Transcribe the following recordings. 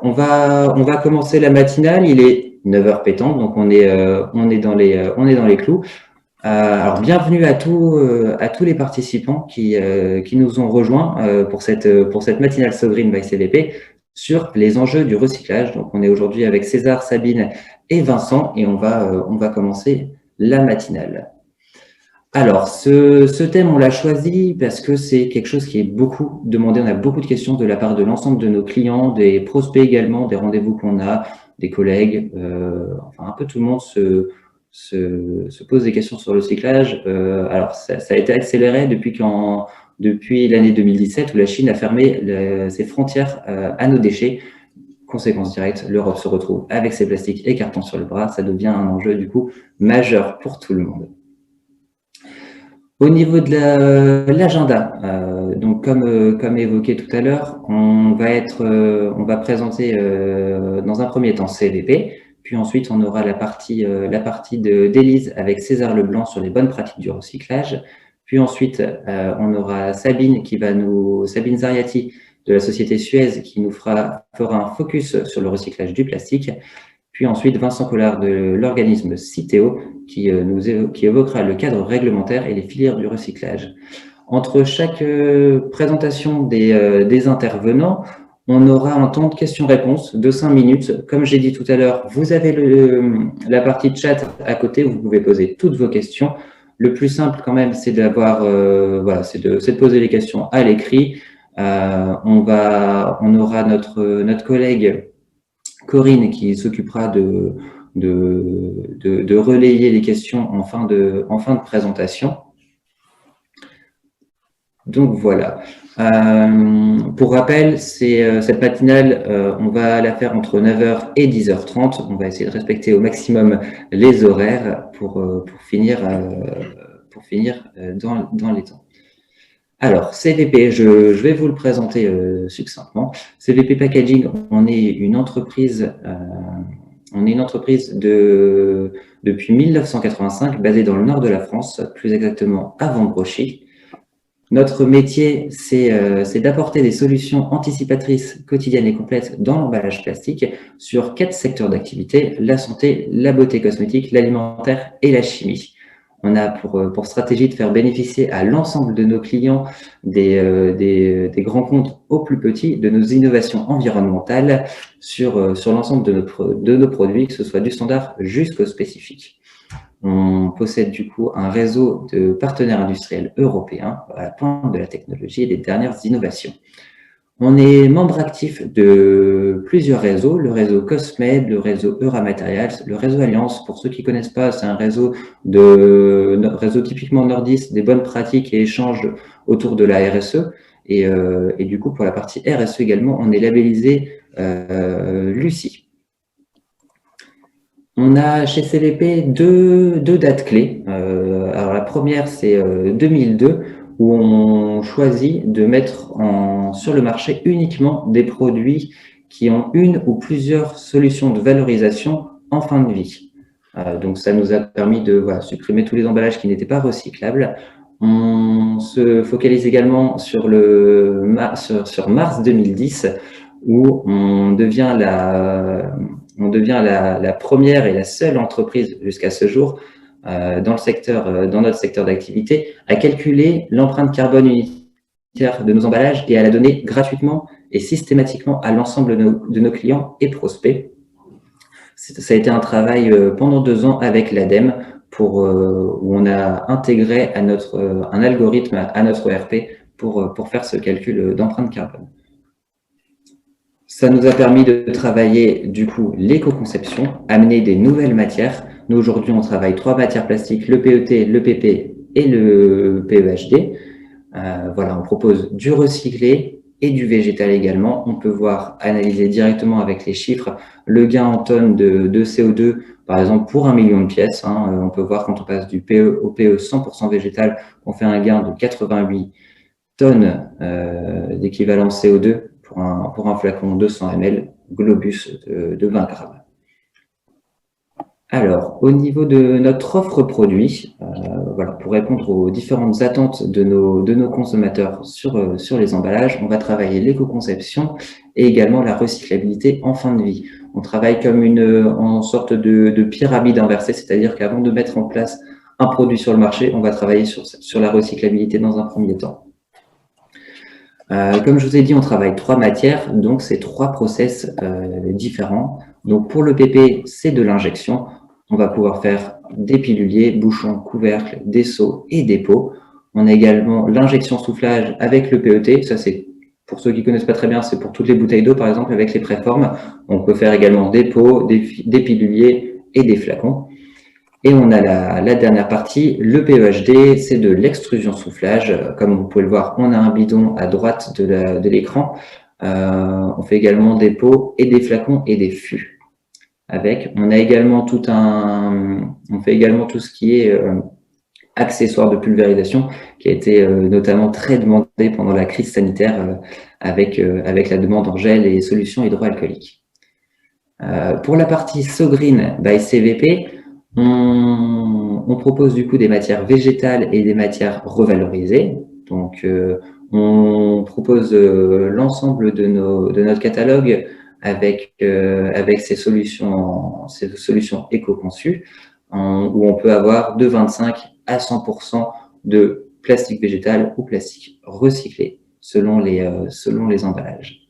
on va commencer la matinale. Il est 9 heures pétantes, donc on est dans les clous. Alors, bienvenue à tous les participants qui nous ont rejoints pour cette matinale So Green by CVP sur les enjeux du recyclage. Donc, on est aujourd'hui avec César, Sabine et Vincent et on va commencer la matinale. Alors, ce thème, on l'a choisi parce que c'est quelque chose qui est beaucoup demandé. On a beaucoup de questions de la part de l'ensemble de nos clients, des prospects également, des rendez-vous qu'on a, des collègues, enfin un peu tout le monde se pose des questions sur le recyclage. Alors, ça a été accéléré depuis l'année 2017 où la Chine a fermé ses frontières à nos déchets. Conséquence directe, l'Europe se retrouve avec ses plastiques et cartons sur le bras. Ça devient un enjeu du coup majeur pour tout le monde. Au niveau de l'agenda, donc comme évoqué tout à l'heure, on va présenter dans un premier temps CVP, puis ensuite on aura la partie d'Élise avec César Leblanc sur les bonnes pratiques du recyclage, puis ensuite on aura Sabine Sabine Zariati de la société Suez qui nous fera un focus sur le recyclage du plastique. Puis ensuite, Vincent Collard de l'organisme Citeo qui évoquera le cadre réglementaire et les filières du recyclage. Entre chaque présentation des intervenants, on aura un temps de questions-réponses de 5 minutes. Comme j'ai dit tout à l'heure, vous avez la partie de chat à côté où vous pouvez poser toutes vos questions. Le plus simple quand même, c'est c'est de poser les questions à l'écrit. On aura notre collègue Corinne qui s'occupera de relayer les questions en fin de présentation. Donc voilà. Pour rappel, cette matinale, on va la faire entre 9h et 10h30. On va essayer de respecter au maximum les horaires pour finir dans les temps. Alors, CVP, je vais vous le présenter succinctement. CVP Packaging, on est une entreprise depuis 1985, basée dans le nord de la France, plus exactement à Vendrochy. Notre métier, c'est d'apporter des solutions anticipatrices quotidiennes et complètes dans l'emballage plastique sur 4 secteurs d'activité, la santé, la beauté cosmétique, l'alimentaire et la chimie. On a pour stratégie de faire bénéficier à l'ensemble de nos clients des grands comptes aux plus petits de nos innovations environnementales sur l'ensemble de nos produits, que ce soit du standard jusqu'au spécifique. On possède du coup un réseau de partenaires industriels européens à la pointe de la technologie et des dernières innovations. On est membre actif de plusieurs réseaux, le réseau Cosmed, le réseau Euramatérials, le réseau Alliance. Pour ceux qui ne connaissent pas, c'est un réseau typiquement nordiste, des bonnes pratiques et échanges autour de la RSE. Et du coup, pour la partie RSE également, on est labellisé Lucie. On a chez CVP deux dates clés. Alors la première, c'est 2002, où on choisit de mettre sur le marché uniquement des produits qui ont une ou plusieurs solutions de valorisation en fin de vie. Donc, ça nous a permis de supprimer tous les emballages qui n'étaient pas recyclables. On se focalise également sur mars 2010, où on devient la première et la seule entreprise jusqu'à ce jour dans notre secteur d'activité, à calculer l'empreinte carbone unitaire de nos emballages et à la donner gratuitement et systématiquement à l'ensemble de nos clients et prospects. Ça a été un travail pendant 2 ans avec l'ADEME où on a intégré un algorithme à notre ERP pour faire ce calcul d'empreinte carbone. Ça nous a permis de travailler du coup l'éco-conception, amener des nouvelles matières. Nous, aujourd'hui, on travaille 3 matières plastiques, le PET, le PP et le PEHD. On propose du recyclé et du végétal également. On peut analyser directement avec les chiffres le gain en tonnes de CO2, par exemple, pour 1 million de pièces. On peut voir quand on passe du PE au PE 100% végétal, on fait un gain de 88 tonnes d'équivalent CO2 pour un flacon de 200 ml, Globus de 20 grammes. Alors, au niveau de notre offre produit, pour répondre aux différentes attentes de nos consommateurs sur les emballages, on va travailler l'éco-conception et également la recyclabilité en fin de vie. On travaille comme en sorte de pyramide inversée, c'est-à-dire qu'avant de mettre en place un produit sur le marché, on va travailler sur la recyclabilité dans un premier temps. Comme je vous ai dit, on travaille 3 matières, donc c'est 3 process différents. Donc pour le PP, c'est de l'injection. On va pouvoir faire des piluliers, bouchons, couvercles, des seaux et des pots. On a également l'injection soufflage avec le PET. Ça, c'est pour ceux qui ne connaissent pas très bien, c'est pour toutes les bouteilles d'eau, par exemple, avec les préformes. On peut faire également des pots, des piluliers et des flacons. Et on a la dernière partie, le PEHD, c'est de l'extrusion soufflage. Comme vous pouvez le voir, on a un bidon à droite de l'écran. On fait également des pots et des flacons et des fûts. On a également on fait également tout ce qui est accessoires de pulvérisation, qui a été notamment très demandé pendant la crise sanitaire avec la demande en gel et solutions hydroalcooliques. Pour la partie SoGreen by CVP, on propose du coup des matières végétales et des matières revalorisées. Donc, on propose l'ensemble de notre catalogue avec ces solutions éco-conçues, où on peut avoir de 25 à 100% de plastique végétal ou plastique recyclé selon les emballages.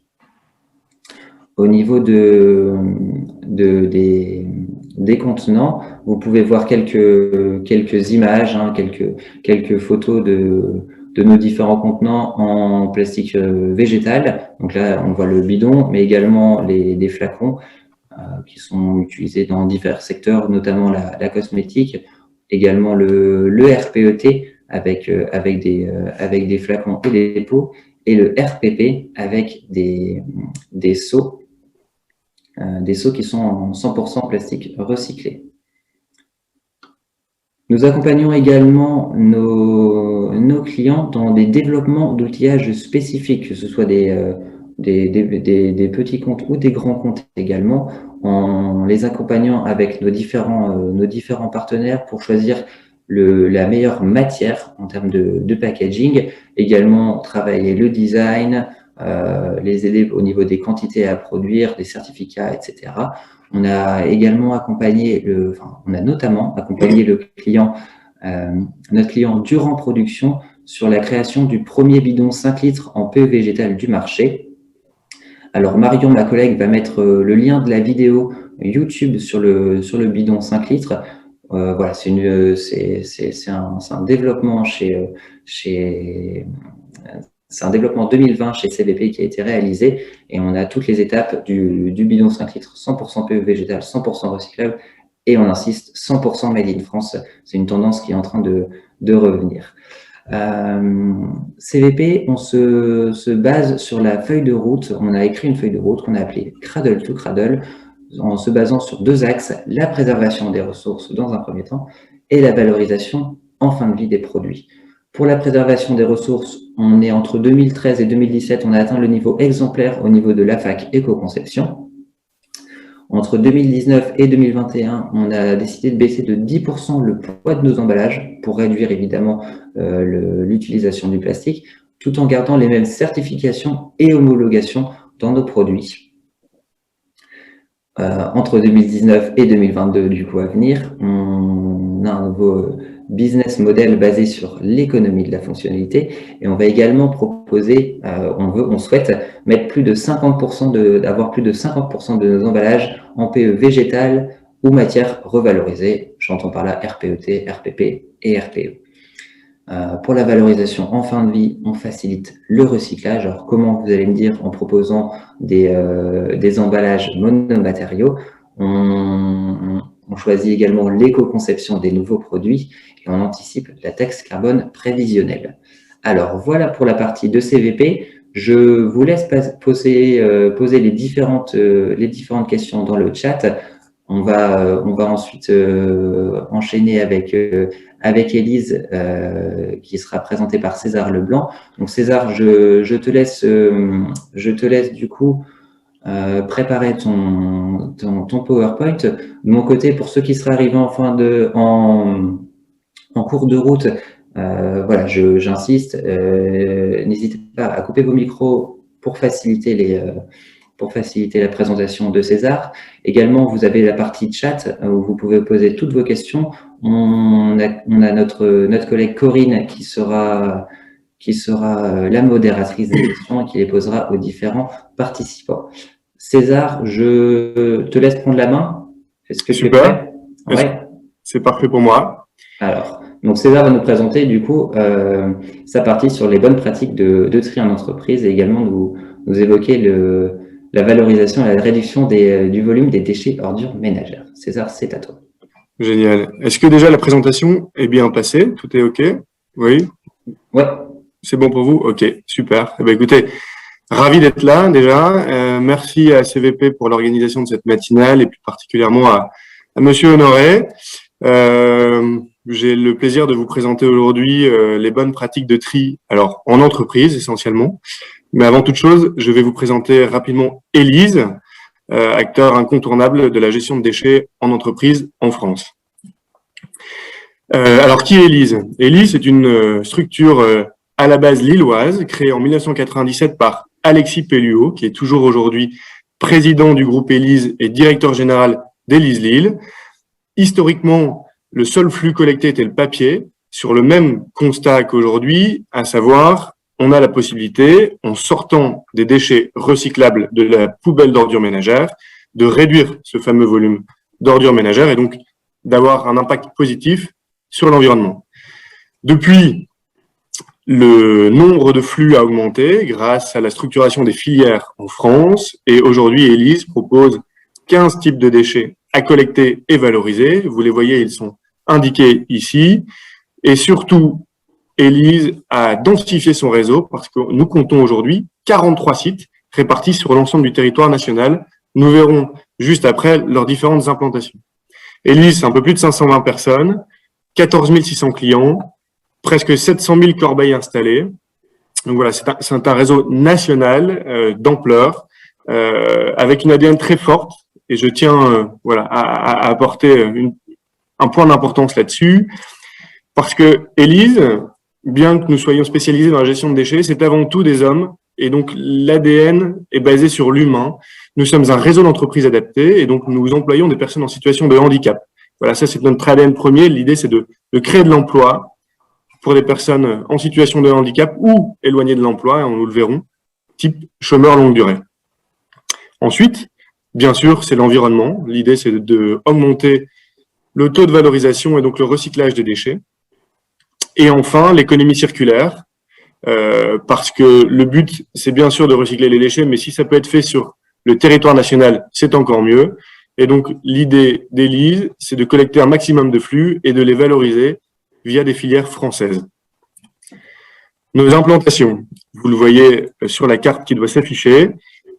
Au niveau des contenants, vous pouvez voir quelques images, quelques photos de nos différents contenants en plastique végétal. Donc là, on voit le bidon, mais également des flacons qui sont utilisés dans divers secteurs, notamment la cosmétique, également le RPET avec des flacons et des pots, et le RPP avec des seaux qui sont en 100% plastique recyclé. Nous accompagnons également nos clients dans des développements d'outillage spécifiques, que ce soit des petits comptes ou des grands comptes également, en les accompagnant avec nos différents partenaires pour choisir la meilleure matière en termes de packaging, également travailler le design, les aider au niveau des quantités à produire, des certificats, etc. On a notamment accompagné notre client Durand Production sur la création du premier bidon 5 litres en PE végétal du marché. Alors Marion, ma collègue, va mettre le lien de la vidéo YouTube sur le bidon 5 litres. Voilà, c'est un développement c'est un développement 2020 chez CVP qui a été réalisé, et on a toutes les étapes du bidon 5 litres 100% PE végétal, 100% recyclable, et on insiste 100% made in France. C'est une tendance qui est en train de revenir. CVP, on se base sur la feuille de route. On a écrit une feuille de route qu'on a appelée Cradle to Cradle, en se basant sur 2 axes, la préservation des ressources dans un premier temps et la valorisation en fin de vie des produits. Pour la préservation des ressources, on est entre 2013 et 2017, on a atteint le niveau exemplaire au niveau de l'AFAC Éco-Conception. Entre 2019 et 2021, on a décidé de baisser de 10% le poids de nos emballages pour réduire évidemment l'utilisation du plastique, tout en gardant les mêmes certifications et homologations dans nos produits. Entre 2019 et 2022, du coup, à venir, on a un nouveau business model basé sur l'économie de la fonctionnalité, et on va également proposer, on souhaite mettre d'avoir plus de 50% de nos emballages en PE végétal ou matière revalorisée. J'entends par là RPET, RPP et RPE. Pour la valorisation en fin de vie, on facilite le recyclage. Alors, comment, vous allez me dire, en proposant des emballages monomatériaux, on choisit également l'éco-conception des nouveaux produits et on anticipe la taxe carbone prévisionnelle. Alors, voilà pour la partie de CVP. Je vous laisse poser les différentes questions dans le chat. On va ensuite enchaîner avec Élise, qui sera présentée par César Leblanc. Donc César, je te laisse du coup préparer ton PowerPoint. De mon côté, pour ceux qui seraient arrivés en cours de route, voilà, j'insiste, n'hésitez pas à couper vos micros pour faciliter pour faciliter la présentation de César. Également, vous avez la partie chat où vous pouvez poser toutes vos questions. On a notre collègue Corinne qui sera la modératrice des questions et qui les posera aux différents participants. César, je te laisse prendre la main. Est-ce que tu es prêt? Ouais. C'est parfait pour moi. Alors, donc César va nous présenter du coup sa partie sur les bonnes pratiques de tri en entreprise et également nous évoquer la valorisation et la réduction du volume des déchets ordures ménagères. César, c'est à toi. Génial. Est-ce que déjà la présentation est bien passée? Tout est OK? Oui? Ouais. C'est bon pour vous? OK, super. Eh bien, écoutez, ravi d'être là déjà. Merci à CVP pour l'organisation de cette matinale et plus particulièrement à Monsieur Honoré. J'ai le plaisir de vous présenter aujourd'hui les bonnes pratiques de tri, alors en entreprise essentiellement. Mais avant toute chose, je vais vous présenter rapidement Élise, acteur incontournable de la gestion de déchets en entreprise en France. Alors, qui est Élise? Élise est une structure à la base lilloise, créée en 1997 par Alexis Pelluot, qui est toujours aujourd'hui président du groupe Élise et directeur général d'Élise Lille. Historiquement, le seul flux collecté était le papier, sur le même constat qu'aujourd'hui, à savoir, on a la possibilité, en sortant des déchets recyclables de la poubelle d'ordures ménagères, de réduire ce fameux volume d'ordures ménagères et donc d'avoir un impact positif sur l'environnement. Depuis, le nombre de flux a augmenté grâce à la structuration des filières en France et aujourd'hui, Élise propose 15 types de déchets à collecter et valoriser. Vous les voyez, ils sont indiqués ici. Et surtout, Élise a densifié son réseau parce que nous comptons aujourd'hui 43 sites répartis sur l'ensemble du territoire national. Nous verrons juste après leurs différentes implantations. Élise, c'est un peu plus de 520 personnes, 14 600 clients, presque 700 000 corbeilles installées. Donc voilà, c'est un réseau national d'ampleur avec une ADN très forte. Et je tiens à apporter un point d'importance là-dessus, parce que Élise, bien que nous soyons spécialisés dans la gestion de déchets, c'est avant tout des hommes, et donc l'ADN est basé sur l'humain. Nous sommes un réseau d'entreprises adaptées, et donc nous employons des personnes en situation de handicap. Voilà, ça c'est notre ADN premier. L'idée, c'est de créer de l'emploi pour des personnes en situation de handicap ou éloignées de l'emploi, et nous le verrons, type chômeur longue durée. Ensuite, bien sûr, c'est l'environnement. L'idée, c'est de augmenter le taux de valorisation et donc le recyclage des déchets. Et enfin, l'économie circulaire, parce que le but, c'est bien sûr de recycler les déchets, mais si ça peut être fait sur le territoire national, c'est encore mieux. Et donc, l'idée d'Élise, c'est de collecter un maximum de flux et de les valoriser via des filières françaises. Nos implantations, vous le voyez sur la carte qui doit s'afficher,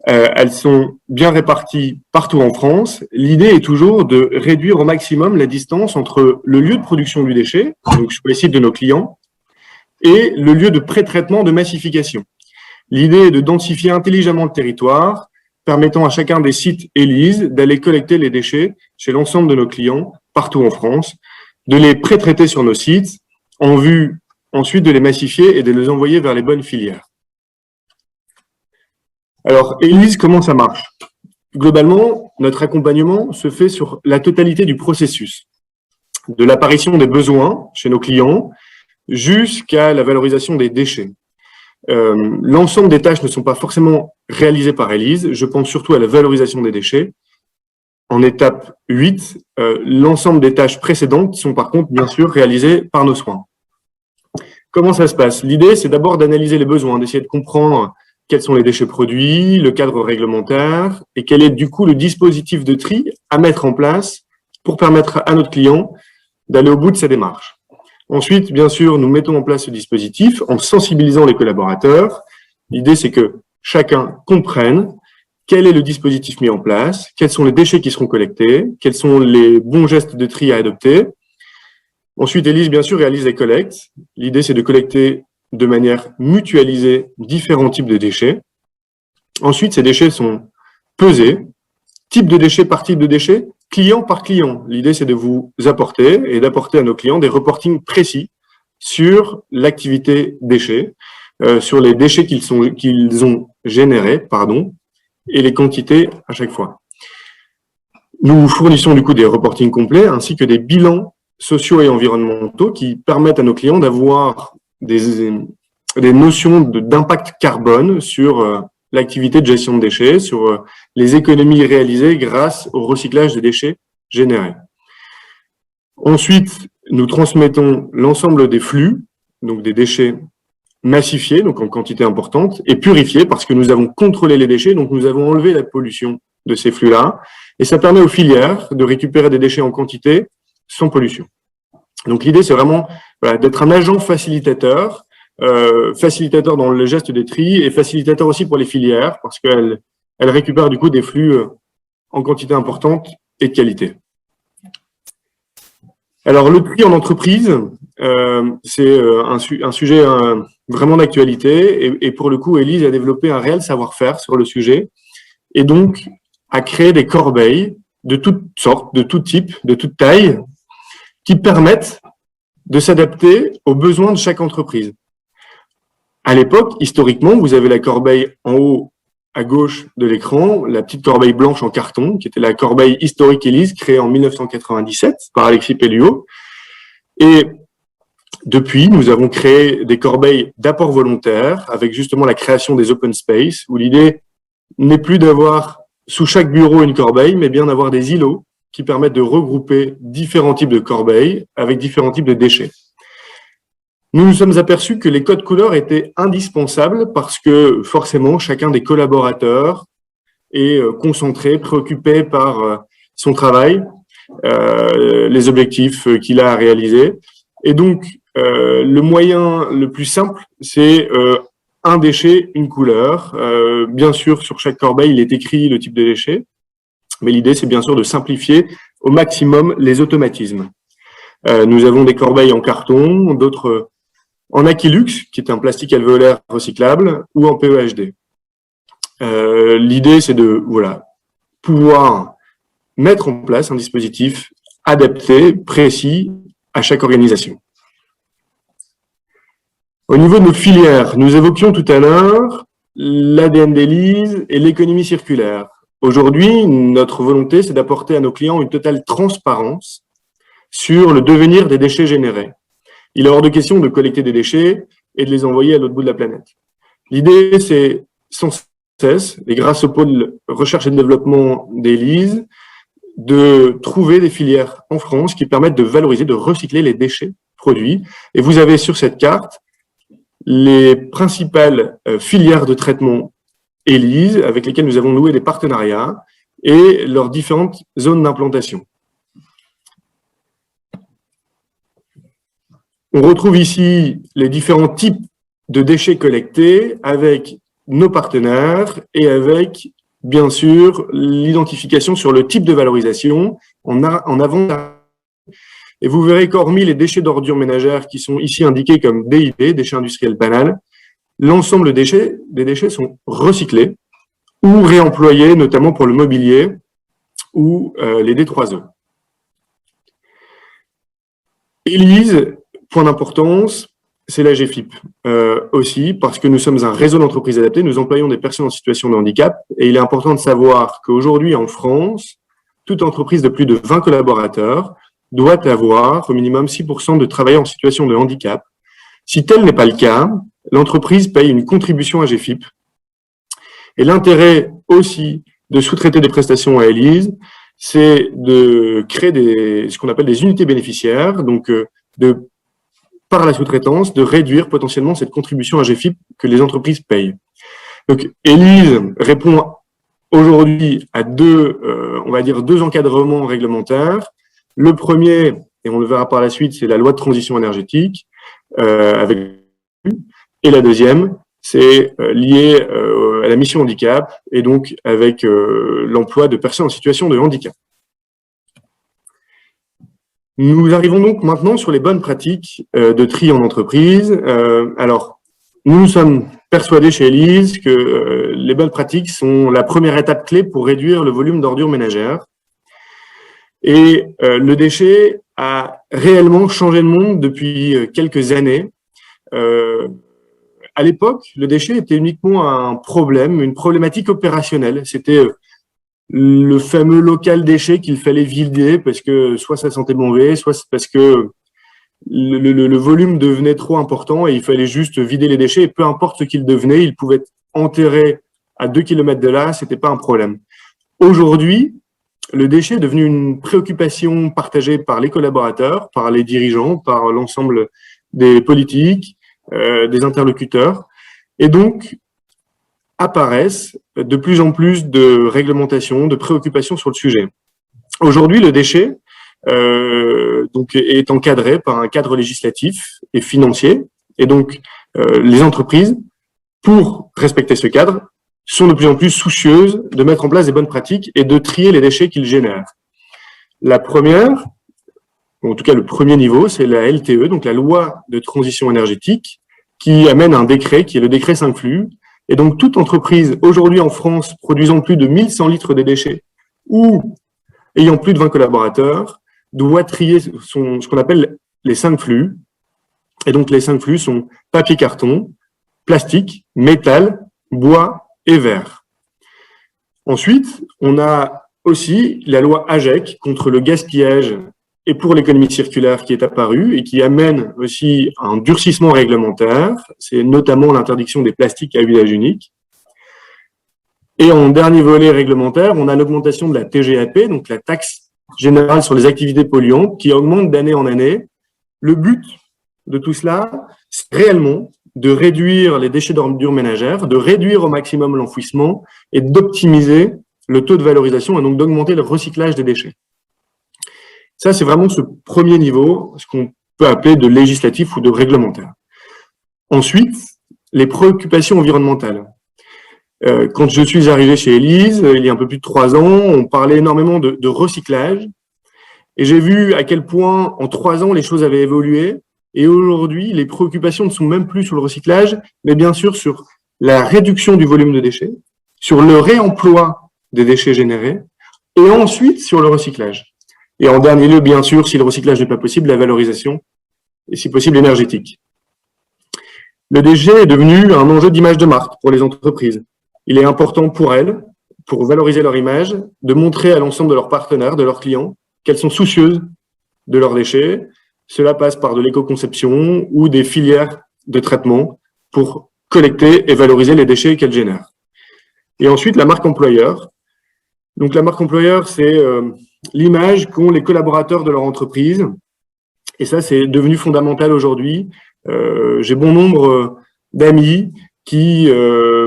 elles sont bien réparties partout en France. L'idée est toujours de réduire au maximum la distance entre le lieu de production du déchet, donc sur les sites de nos clients, et le lieu de pré-traitement de massification. L'idée est de densifier intelligemment le territoire, permettant à chacun des sites Élise d'aller collecter les déchets chez l'ensemble de nos clients partout en France, de les pré-traiter sur nos sites, en vue ensuite de les massifier et de les envoyer vers les bonnes filières. Alors, Élise, comment ça marche? Globalement, notre accompagnement se fait sur la totalité du processus, de l'apparition des besoins chez nos clients jusqu'à la valorisation des déchets. L'ensemble des tâches ne sont pas forcément réalisées par Élise. Je pense surtout à la valorisation des déchets. En étape 8, l'ensemble des tâches précédentes sont par contre, bien sûr, réalisées par nos soins. Comment ça se passe? L'idée, c'est d'abord d'analyser les besoins, d'essayer de comprendre quels sont les déchets produits, le cadre réglementaire et quel est du coup le dispositif de tri à mettre en place pour permettre à notre client d'aller au bout de sa démarche. Ensuite, bien sûr, nous mettons en place ce dispositif en sensibilisant les collaborateurs. L'idée, c'est que chacun comprenne quel est le dispositif mis en place, quels sont les déchets qui seront collectés, quels sont les bons gestes de tri à adopter. Ensuite, Élise, bien sûr, réalise les collectes. L'idée, c'est de collecter de manière mutualisée différents types de déchets. Ensuite, ces déchets sont pesés, type de déchets par type de déchets, client par client. L'idée, c'est de vous apporter et d'apporter à nos clients des reportings précis sur l'activité déchets, sur les déchets qu'ils ont générés, et les quantités à chaque fois. Nous fournissons du coup des reportings complets ainsi que des bilans sociaux et environnementaux qui permettent à nos clients d'avoir des notions d'impact carbone sur l'activité de gestion de déchets, sur les économies réalisées grâce au recyclage des déchets générés. Ensuite, nous transmettons l'ensemble des flux, donc des déchets massifiés, donc en quantité importante, et purifiés parce que nous avons contrôlé les déchets, donc nous avons enlevé la pollution de ces flux-là, et ça permet aux filières de récupérer des déchets en quantité sans pollution. Donc l'idée, c'est vraiment d'être un agent facilitateur, facilitateur dans le geste des tri et facilitateur aussi pour les filières parce qu'elles récupèrent du coup des flux en quantité importante et de qualité. Alors le tri en entreprise, c'est un sujet vraiment d'actualité et pour le coup, Élise a développé un réel savoir-faire sur le sujet et donc a créé des corbeilles de toutes sortes, de tout type, de toute taille, qui permettent de s'adapter aux besoins de chaque entreprise. À l'époque, historiquement, vous avez la corbeille en haut à gauche de l'écran, la petite corbeille blanche en carton, qui était la corbeille historique Élise, créée en 1997 par Alexis Pelluot. Et depuis, nous avons créé des corbeilles d'apport volontaire, avec justement la création des open space, où l'idée n'est plus d'avoir sous chaque bureau une corbeille, mais bien d'avoir des îlots qui permettent de regrouper différents types de corbeilles avec différents types de déchets. Nous nous sommes aperçus que les codes couleurs étaient indispensables parce que forcément, chacun des collaborateurs est concentré, préoccupé par son travail, les objectifs qu'il a à réaliser. Et donc, le moyen le plus simple, c'est un déchet, une couleur. Bien sûr, sur chaque corbeille, il est écrit le type de déchet. Mais l'idée, c'est bien sûr de simplifier au maximum les automatismes. Nous avons des corbeilles en carton, d'autres en Aquilux, qui est un plastique alvéolaire recyclable, ou en PEHD. L'idée, c'est de pouvoir mettre en place un dispositif adapté, précis, à chaque organisation. Au niveau de nos filières, nous évoquions tout à l'heure l'ADN d'Élise et l'économie circulaire. Aujourd'hui, notre volonté, c'est d'apporter à nos clients une totale transparence sur le devenir des déchets générés. Il est hors de question de collecter des déchets et de les envoyer à l'autre bout de la planète. L'idée, c'est sans cesse, et grâce au pôle recherche et développement d'Élise, de trouver des filières en France qui permettent de valoriser, de recycler les déchets produits. Et vous avez sur cette carte les principales filières de traitement Élise, avec lesquelles nous avons noué des partenariats et leurs différentes zones d'implantation. On retrouve ici les différents types de déchets collectés avec nos partenaires et avec, bien sûr, l'identification sur le type de valorisation en avant. Et vous verrez qu'hormis les déchets d'ordures ménagères qui sont ici indiqués comme DIB, déchets industriels banals, l'ensemble des déchets sont recyclés ou réemployés, notamment pour le mobilier ou les D3E. Élise, point d'importance, c'est la GFIP aussi, parce que nous sommes un réseau d'entreprises adaptées, nous employons des personnes en situation de handicap, et il est important de savoir qu'aujourd'hui en France, toute entreprise de plus de 20 collaborateurs doit avoir au minimum 6% de travailleurs en situation de handicap. Si tel n'est pas le cas, l'entreprise paye une contribution à GFIP. Et l'intérêt aussi de sous-traiter des prestations à Élise, c'est de créer ce qu'on appelle des unités bénéficiaires, donc par la sous-traitance, de réduire potentiellement cette contribution à GFIP que les entreprises payent. Donc, Élise répond aujourd'hui à deux encadrements réglementaires. Le premier, et on le verra par la suite, c'est la loi de transition énergétique, et la deuxième, c'est lié à la mission handicap et donc avec l'emploi de personnes en situation de handicap. Nous arrivons donc maintenant sur les bonnes pratiques de tri en entreprise. Alors, nous sommes persuadés chez Élise que les bonnes pratiques sont la première étape clé pour réduire le volume d'ordures ménagères. Et le déchet a réellement changé le monde depuis quelques années. à l'époque, le déchet était uniquement un problème, une problématique opérationnelle. C'était le fameux local déchet qu'il fallait vider parce que soit ça sentait mauvais, soit parce que le volume devenait trop important et il fallait juste vider les déchets. Et peu importe ce qu'ils devenaient, ils pouvaient être enterrés à 2 kilomètres de là, c'était pas un problème. Aujourd'hui, le déchet est devenu une préoccupation partagée par les collaborateurs, par les dirigeants, par l'ensemble des politiques, des interlocuteurs. Et donc, apparaissent de plus en plus de réglementations, de préoccupations sur le sujet. Aujourd'hui, le déchet donc est encadré par un cadre législatif et financier. Et donc, les entreprises, pour respecter ce cadre, sont de plus en plus soucieuses de mettre en place des bonnes pratiques et de trier les déchets qu'ils génèrent. La première, en tout cas le premier niveau, c'est la LTE, donc la loi de transition énergétique, qui amène un décret, qui est le décret 5 flux. Et donc, toute entreprise, aujourd'hui en France, produisant plus de 1100 litres de déchets ou ayant plus de 20 collaborateurs, doit trier ce qu'on appelle les 5 flux. Et donc, les 5 flux sont papier, carton, plastique, métal, bois et verre. Ensuite, on a aussi la loi AGEC contre le gaspillage et pour l'économie circulaire qui est apparue et qui amène aussi un durcissement réglementaire. C'est notamment l'interdiction des plastiques à usage unique. Et en dernier volet réglementaire, on a l'augmentation de la TGAP, donc la taxe générale sur les activités polluantes, qui augmente d'année en année. Le but de tout cela, c'est réellement de réduire les déchets d'ordures ménagères, de réduire au maximum l'enfouissement et d'optimiser le taux de valorisation et donc d'augmenter le recyclage des déchets. Ça, c'est vraiment ce premier niveau, ce qu'on peut appeler de législatif ou de réglementaire. Ensuite, les préoccupations environnementales. Quand je suis arrivé chez Élise, il y a un peu plus de 3 ans, on parlait énormément de recyclage. Et j'ai vu à quel point, en 3 ans, les choses avaient évolué. Et aujourd'hui, les préoccupations ne sont même plus sur le recyclage, mais bien sûr sur la réduction du volume de déchets, sur le réemploi des déchets générés, et ensuite sur le recyclage. Et en dernier lieu, bien sûr, si le recyclage n'est pas possible, la valorisation, et si possible énergétique. Le déchet est devenu un enjeu d'image de marque pour les entreprises. Il est important pour elles, pour valoriser leur image, de montrer à l'ensemble de leurs partenaires, de leurs clients, qu'elles sont soucieuses de leurs déchets. Cela passe par de l'éco-conception ou des filières de traitement pour collecter et valoriser les déchets qu'elles génèrent. Et ensuite, la marque employeur. Donc, la marque employeur, c'est l'image qu'ont les collaborateurs de leur entreprise. Et ça, c'est devenu fondamental aujourd'hui. J'ai bon nombre d'amis qui,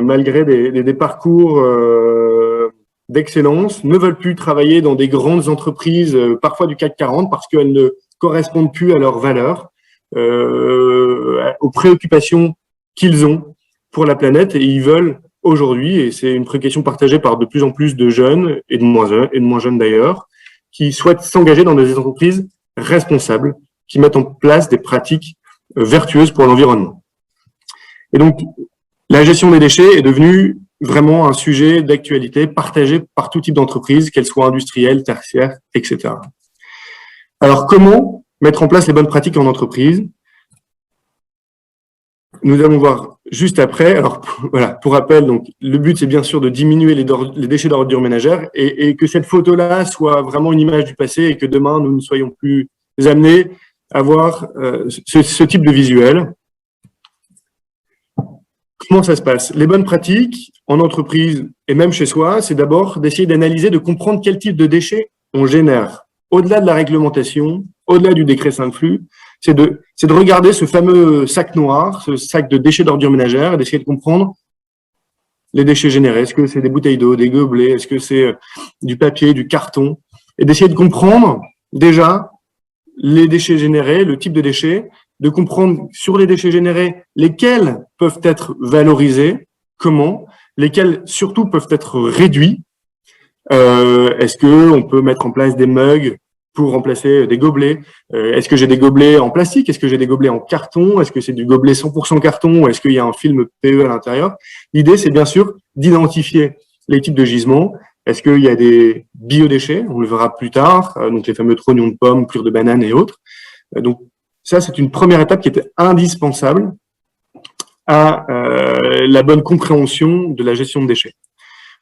malgré des parcours d'excellence, ne veulent plus travailler dans des grandes entreprises, parfois du CAC 40, parce qu'elles ne correspondent plus à leurs valeurs, aux préoccupations qu'ils ont pour la planète, et ils veulent aujourd'hui, et c'est une préoccupation partagée par de plus en plus de jeunes et de moins jeunes d'ailleurs, qui souhaitent s'engager dans des entreprises responsables, qui mettent en place des pratiques vertueuses pour l'environnement. Et donc, la gestion des déchets est devenue vraiment un sujet d'actualité partagé par tout type d'entreprise, qu'elles soient industrielles, tertiaires, etc. Alors, comment mettre en place les bonnes pratiques en entreprise? Nous allons voir juste après. Alors, voilà, pour rappel, donc, le but, c'est bien sûr de diminuer les déchets d'ordures ménagères et que cette photo-là soit vraiment une image du passé et que demain, nous ne soyons plus amenés à voir ce type de visuel. Comment ça se passe? Les bonnes pratiques en entreprise et même chez soi, c'est d'abord d'essayer d'analyser, de comprendre quel type de déchets on génère. Au-delà de la réglementation, au-delà du décret 5 flux, c'est de regarder ce fameux sac noir, ce sac de déchets d'ordures ménagères, et d'essayer de comprendre les déchets générés. Est-ce que c'est des bouteilles d'eau, des gobelets, est-ce que c'est du papier, du carton? Et d'essayer de comprendre déjà les déchets générés, le type de déchets, de comprendre sur les déchets générés lesquels peuvent être valorisés, comment, lesquels surtout peuvent être réduits. Est-ce qu'on peut mettre en place des mugs pour remplacer des gobelets? Est-ce que j'ai des gobelets en plastique? Est-ce que j'ai des gobelets en carton? Est-ce que c'est du gobelet 100% carton? Ou est-ce qu'il y a un film PE à l'intérieur? L'idée, c'est bien sûr d'identifier les types de gisements. Est-ce qu'il y a des biodéchets? On le verra plus tard, donc les fameux trognons de pommes, plures de bananes et autres. Donc ça, c'est une première étape qui était indispensable. à la bonne compréhension de la gestion de déchets.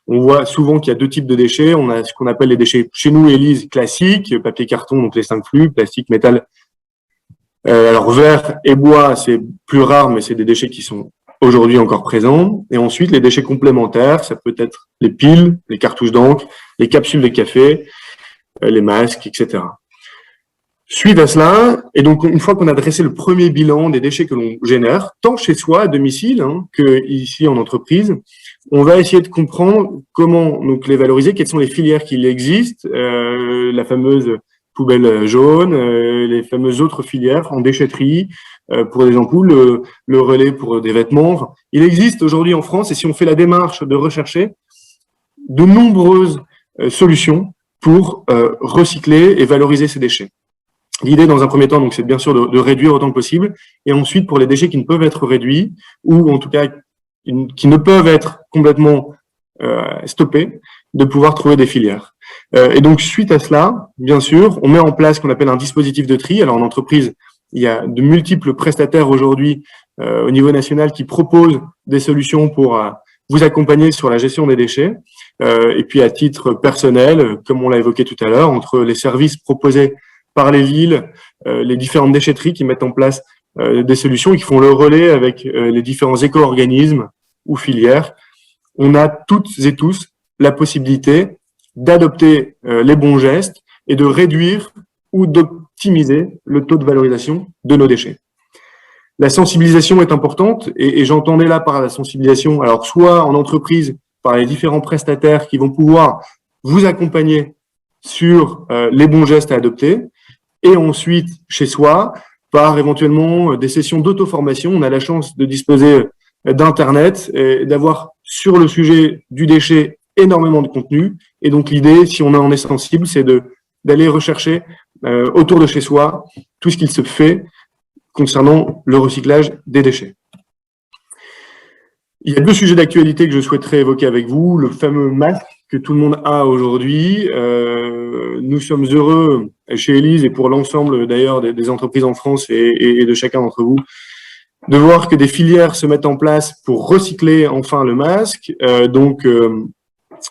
On voit souvent qu'il y a deux types de déchets. On a ce qu'on appelle les déchets chez nous, Élise, classiques, papier, carton, donc les 5 flux, plastique, métal. Alors verre et bois, c'est plus rare, mais c'est des déchets qui sont aujourd'hui encore présents. Et ensuite, les déchets complémentaires, ça peut être les piles, les cartouches d'encre, les capsules de café, les masques, etc. Suite à cela, et donc une fois qu'on a dressé le premier bilan des déchets que l'on génère, tant chez soi, à domicile, que ici en entreprise, on va essayer de comprendre comment donc les valoriser, quelles sont les filières qui existent, la fameuse poubelle jaune, les fameuses autres filières en déchetterie, pour des ampoules, le relais pour des vêtements. Enfin, il existe aujourd'hui en France, et si on fait la démarche de rechercher, de nombreuses solutions pour recycler et valoriser ces déchets. L'idée, dans un premier temps, donc, c'est bien sûr de réduire autant que possible, et ensuite, pour les déchets qui ne peuvent être réduits, ou en tout cas qui ne peuvent être complètement stoppés, de pouvoir trouver des filières. Et donc, suite à cela, bien sûr, on met en place ce qu'on appelle un dispositif de tri. Alors, en entreprise, il y a de multiples prestataires aujourd'hui au niveau national qui proposent des solutions pour vous accompagner sur la gestion des déchets. Et puis, à titre personnel, comme on l'a évoqué tout à l'heure, entre les services proposés par les villes, les différentes déchetteries qui mettent en place des solutions et qui font le relais avec les différents éco-organismes ou filières, on a toutes et tous la possibilité d'adopter les bons gestes et de réduire ou d'optimiser le taux de valorisation de nos déchets. La sensibilisation est importante et j'entendais là par la sensibilisation, alors soit en entreprise, par les différents prestataires qui vont pouvoir vous accompagner sur les bons gestes à adopter, et ensuite chez soi, par éventuellement des sessions d'auto-formation. On a la chance de disposer d'Internet et d'avoir sur le sujet du déchet énormément de contenu. Et donc l'idée, si on en est sensible, c'est d'aller rechercher autour de chez soi tout ce qu'il se fait concernant le recyclage des déchets. Il y a deux sujets d'actualité que je souhaiterais évoquer avec vous. Le fameux masque que tout le monde a aujourd'hui. Nous sommes heureux chez Élise et pour l'ensemble d'ailleurs des entreprises en France et de chacun d'entre vous de voir que des filières se mettent en place pour recycler enfin le masque.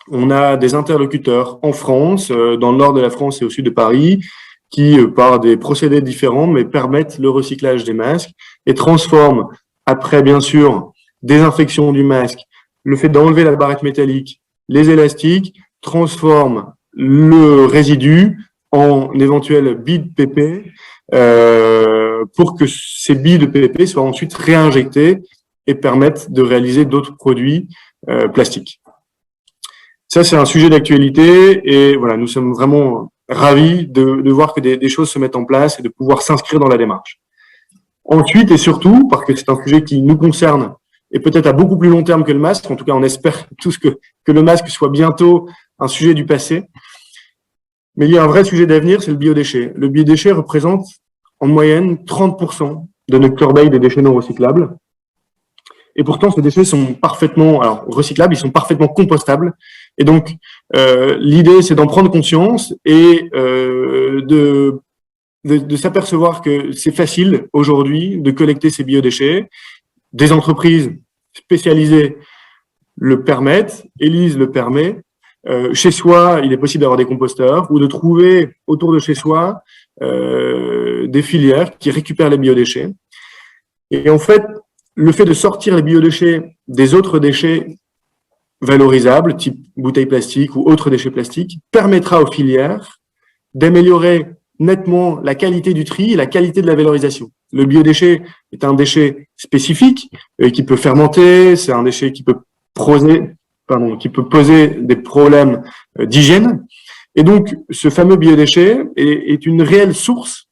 On a des interlocuteurs en France, dans le nord de la France et au sud de Paris, qui, par des procédés différents, mais permettent le recyclage des masques et transforment, après bien sûr désinfection du masque, le fait d'enlever la barrette métallique, les élastiques, transforment le résidu en éventuelles billes de PP pour que ces billes de PP soient ensuite réinjectées et permettent de réaliser d'autres produits plastiques. Ça, c'est un sujet d'actualité et voilà, nous sommes vraiment ravis de voir que des choses se mettent en place et de pouvoir s'inscrire dans la démarche. Ensuite et surtout, parce que c'est un sujet qui nous concerne et peut-être à beaucoup plus long terme que le masque, en tout cas on espère tous que le masque soit bientôt un sujet du passé, mais il y a un vrai sujet d'avenir, c'est le biodéchet. Le biodéchet représente en moyenne 30% de notre corbeille des déchets non recyclables. Et pourtant, ces déchets sont parfaitement recyclables, ils sont parfaitement compostables. Et donc, l'idée, c'est d'en prendre conscience et de s'apercevoir que c'est facile aujourd'hui de collecter ces biodéchets. Des entreprises spécialisées le permettent, Élise le permet. Chez soi, il est possible d'avoir des composteurs ou de trouver autour de chez soi des filières qui récupèrent les biodéchets. Et en fait, le fait de sortir les biodéchets des autres déchets valorisables, type bouteilles plastiques ou autres déchets plastiques, permettra aux filières d'améliorer nettement la qualité du tri et la qualité de la valorisation. Le biodéchet est un déchet spécifique qui peut fermenter, c'est un déchet qui peut poser des problèmes d'hygiène. Et donc, ce fameux biodéchet est une réelle source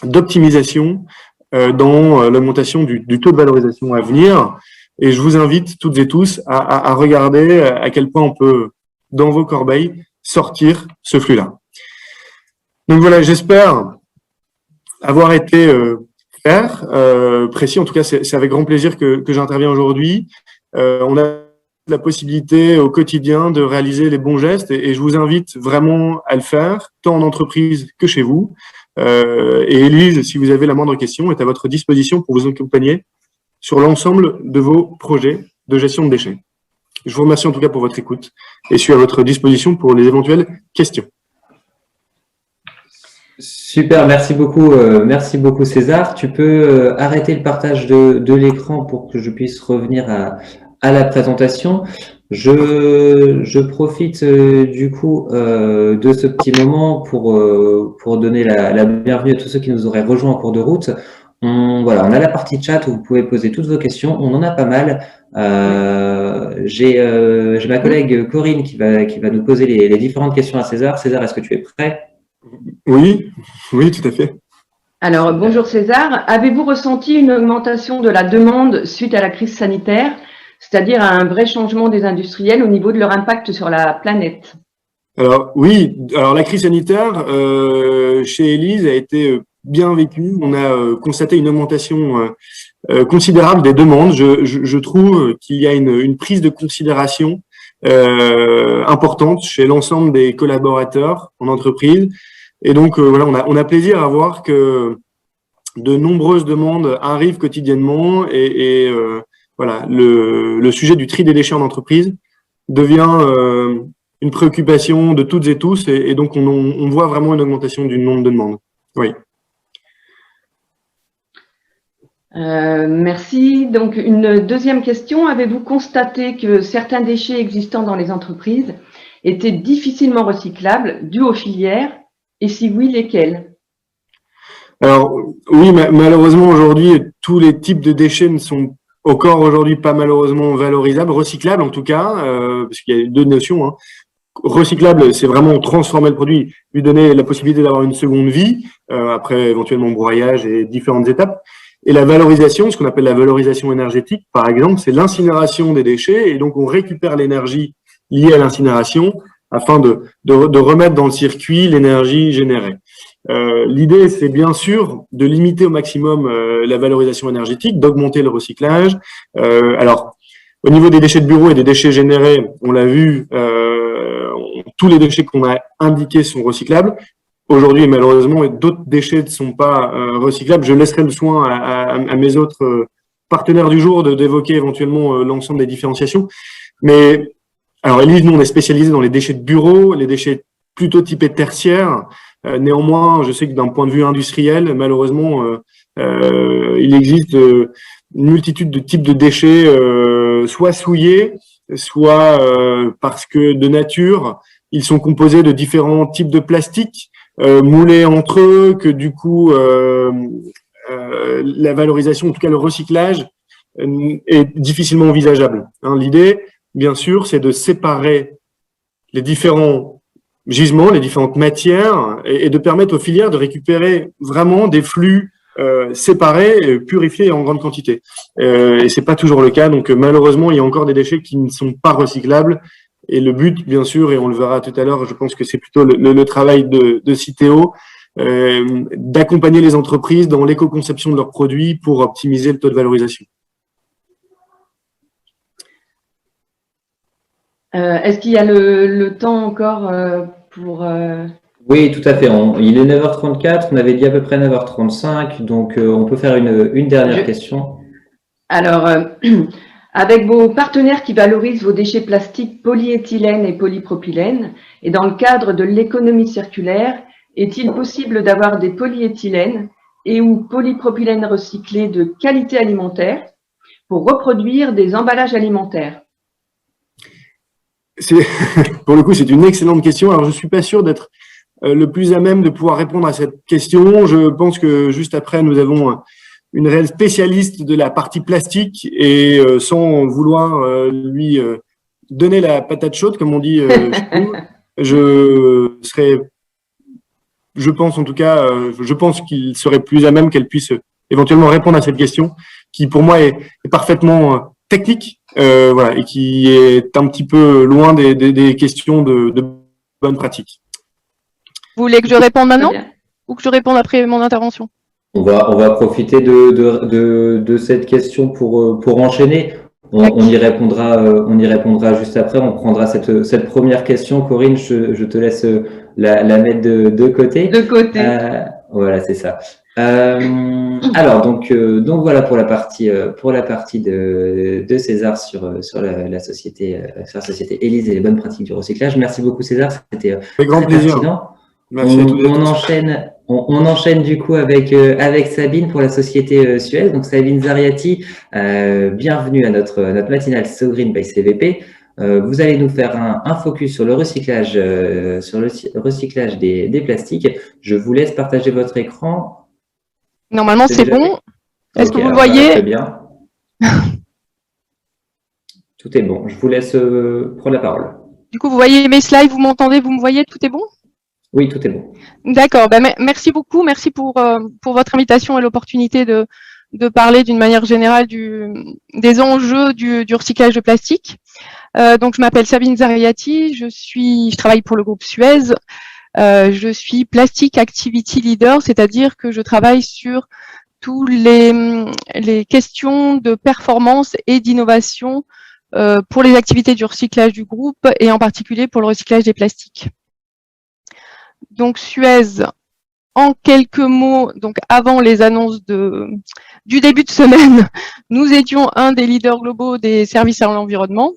d'optimisation dans l'augmentation du taux de valorisation à venir. Et je vous invite toutes et tous à regarder à quel point on peut, dans vos corbeilles, sortir ce flux-là. Donc voilà, j'espère avoir été clair, précis. En tout cas, c'est avec grand plaisir que j'interviens aujourd'hui. On a la possibilité au quotidien de réaliser les bons gestes et je vous invite vraiment à le faire, tant en entreprise que chez vous. Et Élise, si vous avez la moindre question, est à votre disposition pour vous accompagner sur l'ensemble de vos projets de gestion de déchets. Je vous remercie en tout cas pour votre écoute et je suis à votre disposition pour les éventuelles questions. Super, merci beaucoup César. Tu peux arrêter le partage de l'écran pour que je puisse revenir à la présentation. Je profite du coup de ce petit moment pour donner la bienvenue à tous ceux qui nous auraient rejoints en cours de route. On a la partie chat où vous pouvez poser toutes vos questions. On en a pas mal. J'ai ma collègue Corinne qui va nous poser les différentes questions à César. César, est-ce que tu es prêt? Oui, tout à fait. Alors, bonjour César. Avez-vous ressenti une augmentation de la demande suite à la crise sanitaire, c'est-à-dire à un vrai changement des industriels au niveau de leur impact sur la planète? Alors oui, la crise sanitaire chez Élise a été bien vécue. On a constaté une augmentation considérable des demandes. Je trouve qu'il y a une prise de considération importante chez l'ensemble des collaborateurs en entreprise. Et donc, on a plaisir à voir que de nombreuses demandes arrivent quotidiennement le sujet du tri des déchets en entreprise devient une préoccupation de toutes et tous et donc on voit vraiment une augmentation du nombre de demandes. Oui. Merci. Donc, une deuxième question. Avez-vous constaté que certains déchets existants dans les entreprises étaient difficilement recyclables dus aux filières? Et si oui, lesquels? Alors, oui, malheureusement, aujourd'hui, tous les types de déchets ne sont encore aujourd'hui pas malheureusement valorisables, recyclables en tout cas, parce qu'il y a deux notions. Hein. Recyclable, c'est vraiment transformer le produit, lui donner la possibilité d'avoir une seconde vie, après éventuellement broyage et différentes étapes. Et la valorisation, ce qu'on appelle la valorisation énergétique, par exemple, c'est l'incinération des déchets, et donc on récupère l'énergie liée à l'incinération afin de remettre dans le circuit l'énergie générée. L'idée, c'est bien sûr de limiter au maximum la valorisation énergétique, d'augmenter le recyclage. Alors, au niveau des déchets de bureau et des déchets générés, on l'a vu, tous les déchets qu'on a indiqués sont recyclables. Aujourd'hui, malheureusement, d'autres déchets ne sont pas recyclables. Je laisserai le soin à mes autres partenaires du jour d'évoquer éventuellement l'ensemble des différenciations. Mais alors, Élise, nous, on est spécialisé dans les déchets de bureau, les déchets plutôt typés tertiaires. Néanmoins, je sais que d'un point de vue industriel, malheureusement, il existe une multitude de types de déchets, soit souillés, soit parce que de nature, ils sont composés de différents types de plastiques, moulés entre eux, que du coup, la valorisation, en tout cas le recyclage, est difficilement envisageable. Hein, l'idée, bien sûr, c'est de séparer les différents gisements, les différentes matières, et de permettre aux filières de récupérer vraiment des flux séparés, purifiés et en grande quantité. Et c'est pas toujours le cas, donc malheureusement, il y a encore des déchets qui ne sont pas recyclables. Et le but, bien sûr, et on le verra tout à l'heure, je pense que c'est plutôt le travail de Citeo, d'accompagner les entreprises dans l'éco-conception de leurs produits pour optimiser le taux de valorisation. Est-ce qu'il y a le temps encore pour… Oui, tout à fait. Il est 9h34, on avait dit à peu près 9h35, donc on peut faire une dernière question. Alors, avec vos partenaires qui valorisent vos déchets plastiques polyéthylène et polypropylène, et dans le cadre de l'économie circulaire, est-il possible d'avoir des polyéthylènes et ou polypropylènes recyclés de qualité alimentaire pour reproduire des emballages alimentaires? Pour le coup, c'est une excellente question. Alors, je suis pas sûr d'être le plus à même de pouvoir répondre à cette question. Je pense que juste après, nous avons une réelle spécialiste de la partie plastique et sans vouloir lui donner la patate chaude, comme on dit je pense en tout cas, je pense qu'il serait plus à même qu'elle puisse éventuellement répondre à cette question, qui pour moi est parfaitement technique, et qui est un petit peu loin des questions de bonne pratique. Vous voulez que je réponde maintenant ou que je réponde après mon intervention? On va profiter de cette question pour enchaîner. On y répondra juste après. On prendra cette première question. Corinne, je te laisse la mettre de côté. De côté. Voilà, c'est ça. Alors, donc voilà pour la partie de César sur la société Élise et les bonnes pratiques du recyclage. Merci beaucoup César, c'était Avec grand très plaisir. pertinent. Merci à tous et à tous. On enchaîne du coup avec Sabine pour la société Suez. Donc Sabine Zariati, bienvenue à notre matinale So Green by CVP. Vous allez nous faire un focus sur le recyclage des plastiques. Je vous laisse partager votre écran. Normalement, c'est bon. Est-ce que vous le Très voyez? bien. Tout est bon. Je vous laisse prendre la parole. Du coup, vous voyez mes slides, vous m'entendez, vous me voyez, tout est bon? Oui, tout est bon. D'accord. Merci beaucoup. Merci pour votre invitation et l'opportunité de parler d'une manière générale des enjeux du recyclage de plastique. Donc, je m'appelle Sabine Zariati. Je travaille pour le groupe Suez. Je suis Plastic Activity Leader, c'est-à-dire que je travaille sur tous les questions de performance et d'innovation pour les activités du recyclage du groupe et en particulier pour le recyclage des plastiques. Donc Suez, en quelques mots, donc avant les annonces du début de semaine, nous étions un des leaders globaux des services à l'environnement,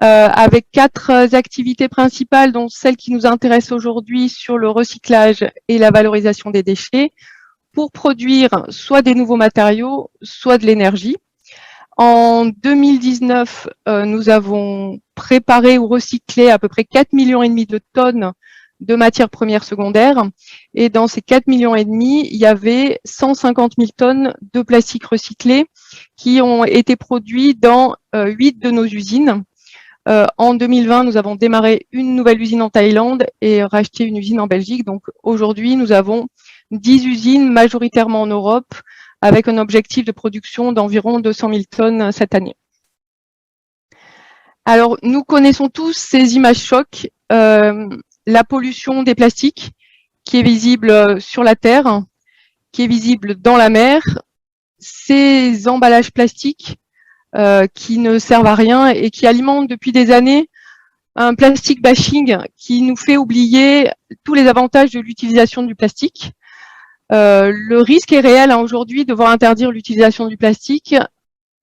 avec 4 activités principales, dont celle qui nous intéresse aujourd'hui sur le recyclage et la valorisation des déchets, pour produire soit des nouveaux matériaux, soit de l'énergie. En 2019, nous avons préparé ou recyclé à peu près 4,5 millions de tonnes de matières premières secondaires. Et dans ces 4,5 millions, il y avait 150 000 tonnes de plastique recyclé qui ont été produits dans 8 de nos usines. En 2020, nous avons démarré une nouvelle usine en Thaïlande et racheté une usine en Belgique. Donc aujourd'hui, nous avons 10 usines majoritairement en Europe avec un objectif de production d'environ 200 000 tonnes cette année. Alors, nous connaissons tous ces images chocs, la pollution des plastiques qui est visible sur la Terre, qui est visible dans la mer, ces emballages plastiques qui ne servent à rien et qui alimentent depuis des années un plastic bashing qui nous fait oublier tous les avantages de l'utilisation du plastique. Le risque est réel aujourd'hui de voir interdire l'utilisation du plastique.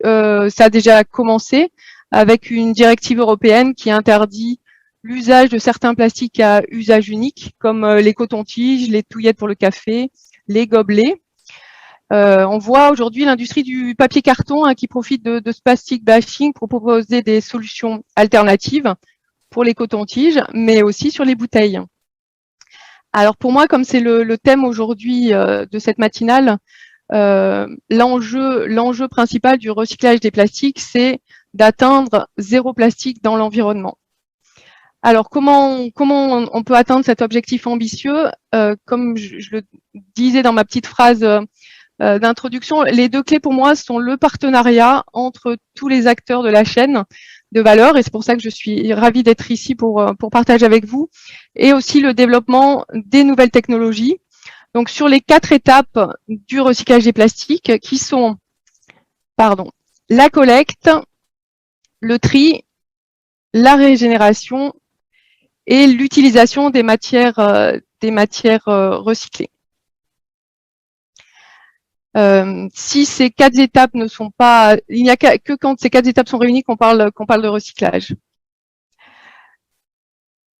Ça a déjà commencé avec une directive européenne qui interdit l'usage de certains plastiques à usage unique, comme les cotons-tiges, les touillettes pour le café, les gobelets. On voit aujourd'hui l'industrie du papier-carton qui profite de ce plastic bashing pour proposer des solutions alternatives pour les cotons-tiges, mais aussi sur les bouteilles. Alors pour moi, comme c'est le thème aujourd'hui de cette matinale, l'enjeu principal du recyclage des plastiques, c'est d'atteindre 0 plastique dans l'environnement. Alors comment on peut atteindre cet objectif ambitieux? Comme je le disais dans ma petite phrase d'introduction, les 2 clés pour moi sont le partenariat entre tous les acteurs de la chaîne de valeur, et c'est pour ça que je suis ravie d'être ici pour partager avec vous, et aussi le développement des nouvelles technologies. Donc sur les 4 étapes du recyclage des plastiques qui sont la collecte, le tri, la régénération et l'utilisation des matières recyclées. Si ces 4 étapes ne sont pas, il n'y a que quand ces 4 étapes sont réunies qu'on parle de recyclage.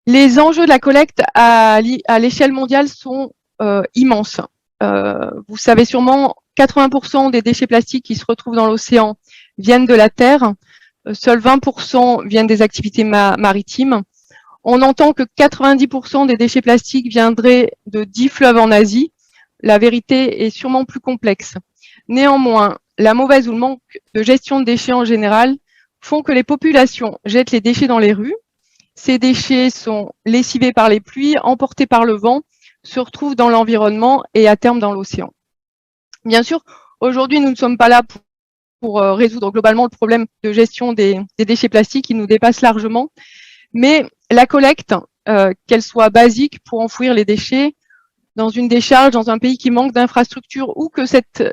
Les enjeux de la collecte à l'échelle mondiale sont immenses. Vous savez sûrement, 80% des déchets plastiques qui se retrouvent dans l'océan viennent de la terre. Seuls 20% viennent des activités maritimes. On entend que 90% des déchets plastiques viendraient de 10 fleuves en Asie. La vérité est sûrement plus complexe. Néanmoins, la mauvaise ou le manque de gestion de déchets en général font que les populations jettent les déchets dans les rues. Ces déchets sont lessivés par les pluies, emportés par le vent, se retrouvent dans l'environnement et à terme dans l'océan. Bien sûr, aujourd'hui, nous ne sommes pas là pour résoudre globalement le problème de gestion des déchets plastiques qui nous dépasse largement, mais la collecte, qu'elle soit basique pour enfouir les déchets dans une décharge, dans un pays qui manque d'infrastructures, ou que cette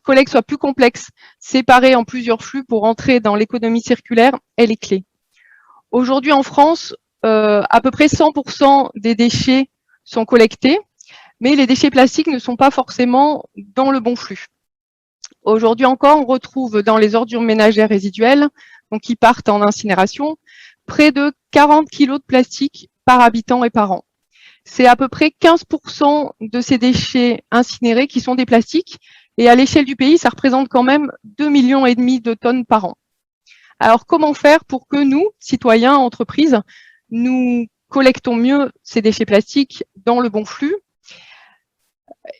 collecte soit plus complexe, séparée en plusieurs flux pour entrer dans l'économie circulaire, elle est clé. Aujourd'hui en France, à peu près 100% des déchets sont collectés, mais les déchets plastiques ne sont pas forcément dans le bon flux. Aujourd'hui encore, on retrouve dans les ordures ménagères résiduelles, donc qui partent en incinération, près de 40 kg de plastique par habitant et par an. C'est à peu près 15% de ces déchets incinérés qui sont des plastiques, et à l'échelle du pays, ça représente quand même 2,5 millions de tonnes par an. Alors, comment faire pour que nous, citoyens, entreprises, nous collectons mieux ces déchets plastiques dans le bon flux?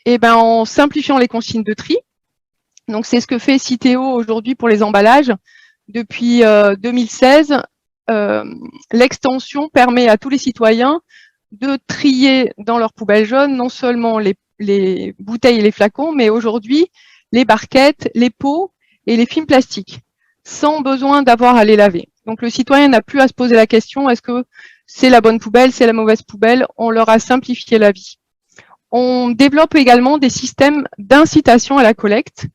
Eh bien, en simplifiant les consignes de tri. Donc, c'est ce que fait Citeo aujourd'hui pour les emballages. Depuis 2016, l'extension permet à tous les citoyens de trier dans leur poubelle jaune non seulement les bouteilles et les flacons, mais aujourd'hui les barquettes, les pots et les films plastiques, sans besoin d'avoir à les laver. Donc le citoyen n'a plus à se poser la question, est-ce que c'est la bonne poubelle, c'est la mauvaise poubelle? On leur a simplifié la vie. On développe également des systèmes d'incitation à la collecte.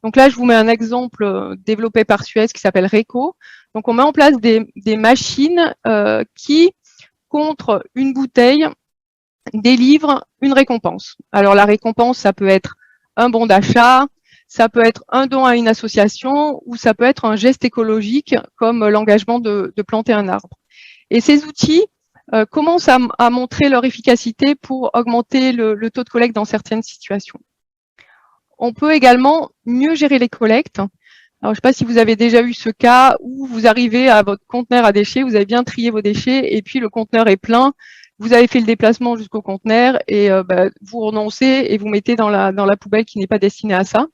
Donc là, je vous mets un exemple développé par Suez qui s'appelle RECO. Donc on met en place des machines qui, contre une bouteille, délivre une récompense. Alors la récompense, ça peut être un bon d'achat, ça peut être un don à une association ou ça peut être un geste écologique comme l'engagement de planter un arbre. Et ces outils commencent à montrer leur efficacité pour augmenter le taux de collecte dans certaines situations. On peut également mieux gérer les collectes. Alors, je ne sais pas si vous avez déjà eu ce cas où vous arrivez à votre conteneur à déchets, vous avez bien trié vos déchets et puis le conteneur est plein, vous avez fait le déplacement jusqu'au conteneur et vous renoncez et vous mettez dans la poubelle qui n'est pas destinée à ça.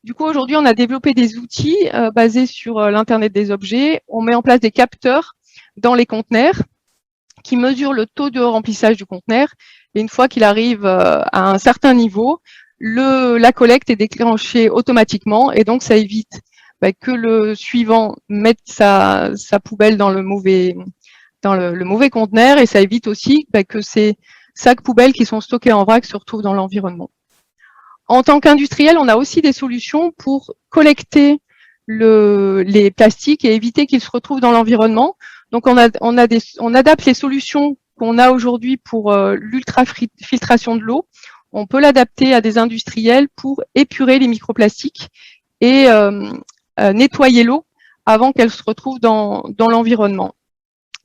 Du coup, aujourd'hui, on a développé des outils basés sur l'Internet des objets. On met en place des capteurs dans les conteneurs qui mesurent le taux de remplissage du conteneur. Et une fois qu'il arrive à un certain niveau, la collecte est déclenchée automatiquement et donc ça évite que le suivant mette sa poubelle dans le mauvais conteneur et ça évite aussi que ces sacs poubelles qui sont stockés en vrac se retrouvent dans l'environnement. En tant qu'industriel, on a aussi des solutions pour collecter les plastiques et éviter qu'ils se retrouvent dans l'environnement. Donc on adapte les solutions qu'on a aujourd'hui pour l'ultrafiltration de l'eau. On peut l'adapter à des industriels pour épurer les microplastiques et nettoyer l'eau avant qu'elle se retrouve dans l'environnement.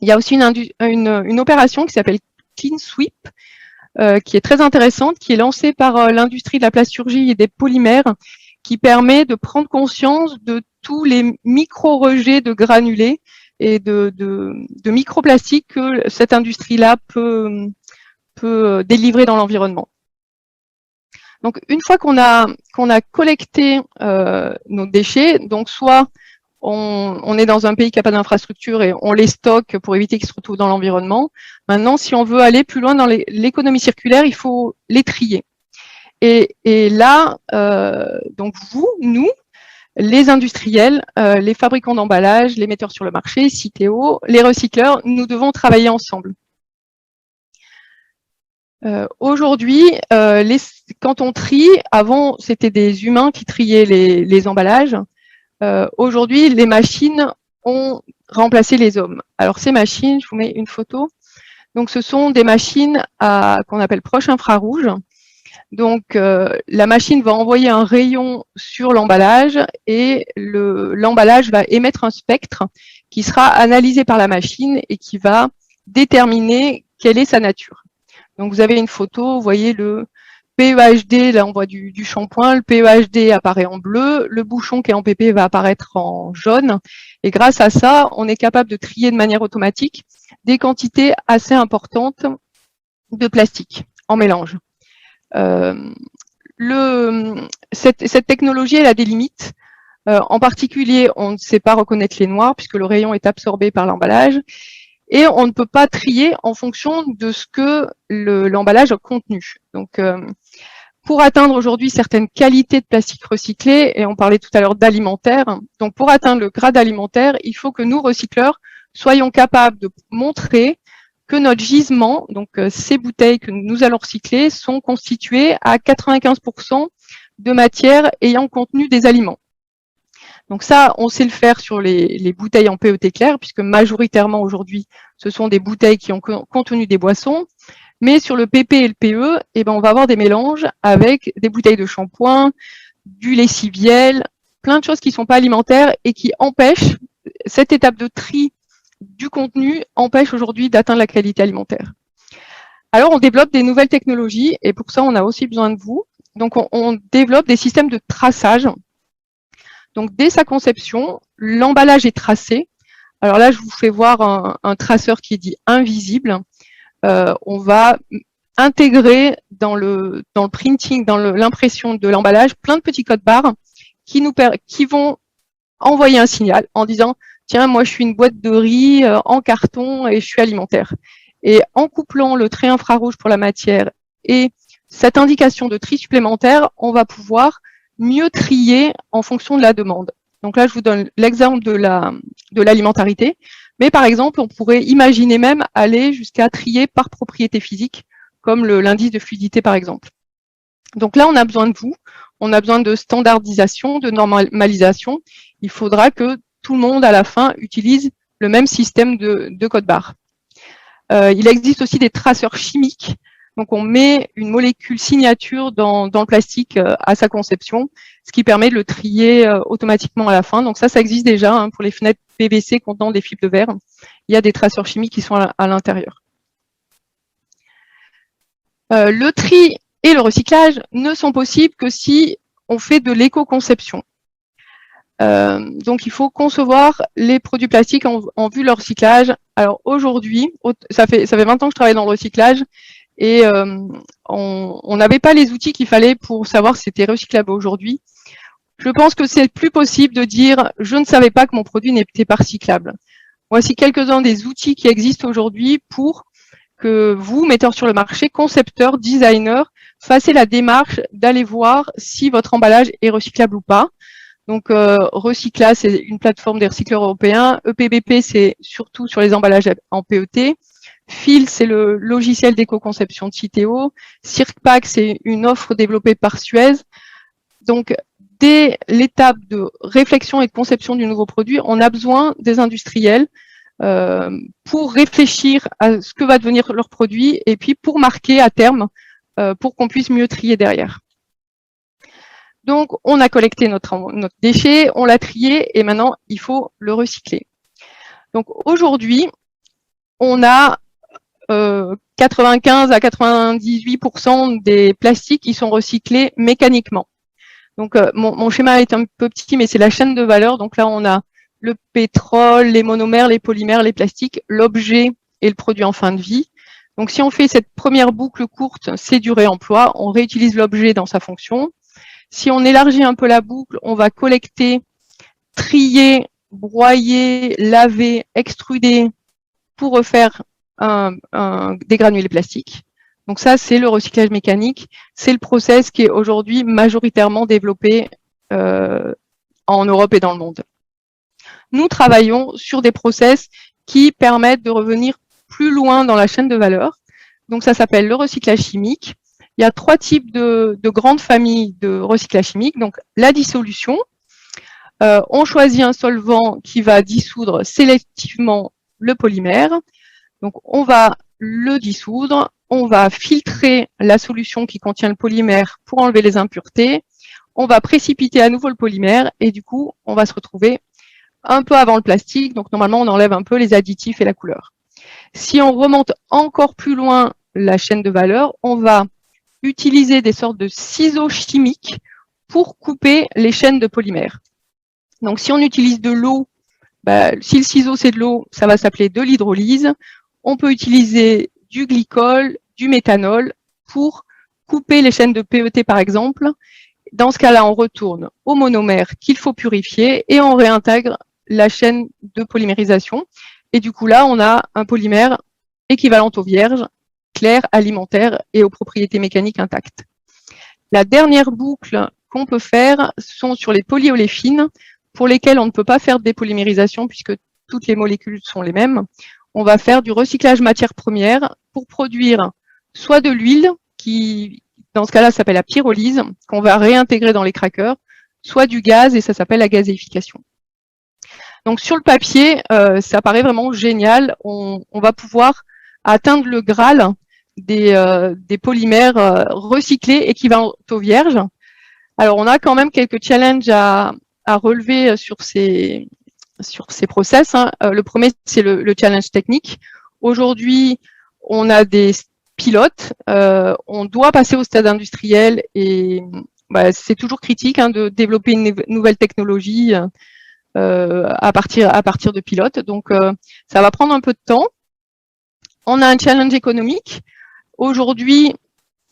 Il y a aussi une opération qui s'appelle Clean Sweep, qui est très intéressante, qui est lancée par l'industrie de la plasturgie et des polymères, qui permet de prendre conscience de tous les micro-rejets de granulés et de microplastiques que cette industrie-là peut délivrer dans l'environnement. Donc, une fois qu'on a collecté nos déchets, donc soit on est dans un pays qui n'a pas d'infrastructure et on les stocke pour éviter qu'ils se retrouvent dans l'environnement. Maintenant, si on veut aller plus loin dans l'économie circulaire, il faut les trier. Et là, donc nous, les industriels, les fabricants d'emballage, les metteurs sur le marché, Citeo, les recycleurs, nous devons travailler ensemble. Aujourd'hui, quand on trie, avant c'était des humains qui triaient les emballages. Aujourd'hui, les machines ont remplacé les hommes. Alors ces machines, je vous mets une photo. Donc ce sont des machines qu'on appelle proche infrarouge. Donc la machine va envoyer un rayon sur l'emballage et l'emballage va émettre un spectre qui sera analysé par la machine et qui va déterminer quelle est sa nature. Donc vous avez une photo, vous voyez le PEHD, là on voit du shampoing, le PEHD apparaît en bleu, le bouchon qui est en PP va apparaître en jaune, et grâce à ça, on est capable de trier de manière automatique des quantités assez importantes de plastique en mélange. Cette technologie, elle a des limites. En particulier, on ne sait pas reconnaître les noirs puisque le rayon est absorbé par l'emballage. Et on ne peut pas trier en fonction de ce que l'emballage a contenu. Donc, pour atteindre aujourd'hui certaines qualités de plastique recyclé, et on parlait tout à l'heure d'alimentaire, donc pour atteindre le grade alimentaire, il faut que nous, recycleurs, soyons capables de montrer que notre gisement, donc ces bouteilles que nous allons recycler, sont constituées à 95% de matière ayant contenu des aliments. Donc ça, on sait le faire sur les bouteilles en PET clair, puisque majoritairement aujourd'hui, ce sont des bouteilles qui ont contenu des boissons. Mais sur le PP et le PE, eh ben, on va avoir des mélanges avec des bouteilles de shampoing, du lessiviel, plein de choses qui ne sont pas alimentaires et qui empêchent, cette étape de tri du contenu empêche aujourd'hui d'atteindre la qualité alimentaire. Alors, on développe des nouvelles technologies et pour ça, on a aussi besoin de vous. Donc, on développe des systèmes de traçage. Donc, dès sa conception, l'emballage est tracé. Alors là, je vous fais voir un traceur qui est dit invisible. On va intégrer dans le printing, dans l'impression de l'emballage, plein de petits codes barres qui vont envoyer un signal en disant « Tiens, moi, je suis une boîte de riz en carton et je suis alimentaire. » Et en couplant le trait infrarouge pour la matière et cette indication de tri supplémentaire, on va pouvoir mieux trier en fonction de la demande. Donc là, je vous donne l'exemple de l'alimentarité. Mais par exemple, on pourrait imaginer même aller jusqu'à trier par propriété physique, comme l'indice de fluidité par exemple. Donc là, on a besoin de vous, on a besoin de standardisation, de normalisation. Il faudra que tout le monde, à la fin, utilise le même système de code barre. Il existe aussi des traceurs chimiques. Donc, on met une molécule signature dans le plastique à sa conception, ce qui permet de le trier automatiquement à la fin. Donc, ça existe déjà hein, pour les fenêtres PVC contenant des fibres de verre. Il y a des traceurs chimiques qui sont à l'intérieur. Le tri et le recyclage ne sont possibles que si on fait de l'éco-conception. Donc, il faut concevoir les produits plastiques en vue de leur recyclage. Alors, aujourd'hui, ça fait 20 ans que je travaille dans le recyclage et on n'avait pas les outils qu'il fallait pour savoir si c'était recyclable aujourd'hui. Je pense que c'est plus possible de dire « je ne savais pas que mon produit n'était pas recyclable ». Voici quelques-uns des outils qui existent aujourd'hui pour que vous, metteurs sur le marché, concepteurs, designers, fassiez la démarche d'aller voir si votre emballage est recyclable ou pas. Donc, Recycla, c'est une plateforme des recycleurs européens. EPBP, c'est surtout sur les emballages en PET. Phil, c'est le logiciel d'éco-conception de Citeo. CircPack, c'est une offre développée par Suez. Donc, dès l'étape de réflexion et de conception du nouveau produit, on a besoin des industriels pour réfléchir à ce que va devenir leur produit et puis pour marquer à terme, pour qu'on puisse mieux trier derrière. Donc, on a collecté notre déchet, on l'a trié et maintenant, il faut le recycler. Donc, aujourd'hui, on a 95 à 98% des plastiques qui sont recyclés mécaniquement. Donc, mon schéma est un peu petit, mais c'est la chaîne de valeur. Donc là, on a le pétrole, les monomères, les polymères, les plastiques, l'objet et le produit en fin de vie. Donc, si on fait cette première boucle courte, c'est du réemploi. On réutilise l'objet dans sa fonction. Si on élargit un peu la boucle, on va collecter, trier, broyer, laver, extruder pour refaire des granulés plastiques. Donc ça, c'est le recyclage mécanique. C'est le process qui est aujourd'hui majoritairement développé en Europe et dans le monde. Nous travaillons sur des process qui permettent de revenir plus loin dans la chaîne de valeur. Donc ça s'appelle le recyclage chimique. Il y a 3 types de grandes familles de recyclage chimique. Donc la dissolution. On choisit un solvant qui va dissoudre sélectivement le polymère. Donc on va le dissoudre. On va filtrer la solution qui contient le polymère pour enlever les impuretés. On va précipiter à nouveau le polymère et du coup, on va se retrouver un peu avant le plastique. Donc, normalement, on enlève un peu les additifs et la couleur. Si on remonte encore plus loin la chaîne de valeur, on va utiliser des sortes de ciseaux chimiques pour couper les chaînes de polymère. Donc, si on utilise de l'eau, si le ciseau, c'est de l'eau, ça va s'appeler de l'hydrolyse. On peut utiliser du glycol, du méthanol pour couper les chaînes de PET par exemple. Dans ce cas-là, on retourne au monomère qu'il faut purifier et on réintègre la chaîne de polymérisation. Et du coup, là, on a un polymère équivalent au vierge, clair, alimentaire et aux propriétés mécaniques intactes. La dernière boucle qu'on peut faire sont sur les polyoléfines pour lesquelles on ne peut pas faire de dépolymérisation puisque toutes les molécules sont les mêmes. On va faire du recyclage matière première pour produire soit de l'huile, qui dans ce cas-là s'appelle la pyrolyse, qu'on va réintégrer dans les crackers, soit du gaz, et ça s'appelle la gazéification. Donc sur le papier, ça paraît vraiment génial. On va pouvoir atteindre le Graal, des polymères recyclés équivalents aux vierges. Alors, on a quand même quelques challenges à relever sur ces process. Hein. Le premier, c'est le challenge technique. Aujourd'hui, on a des pilotes, on doit passer au stade industriel et c'est toujours critique de développer une nouvelle technologie à partir de pilotes. Donc, ça va prendre un peu de temps. On a un challenge économique. Aujourd'hui,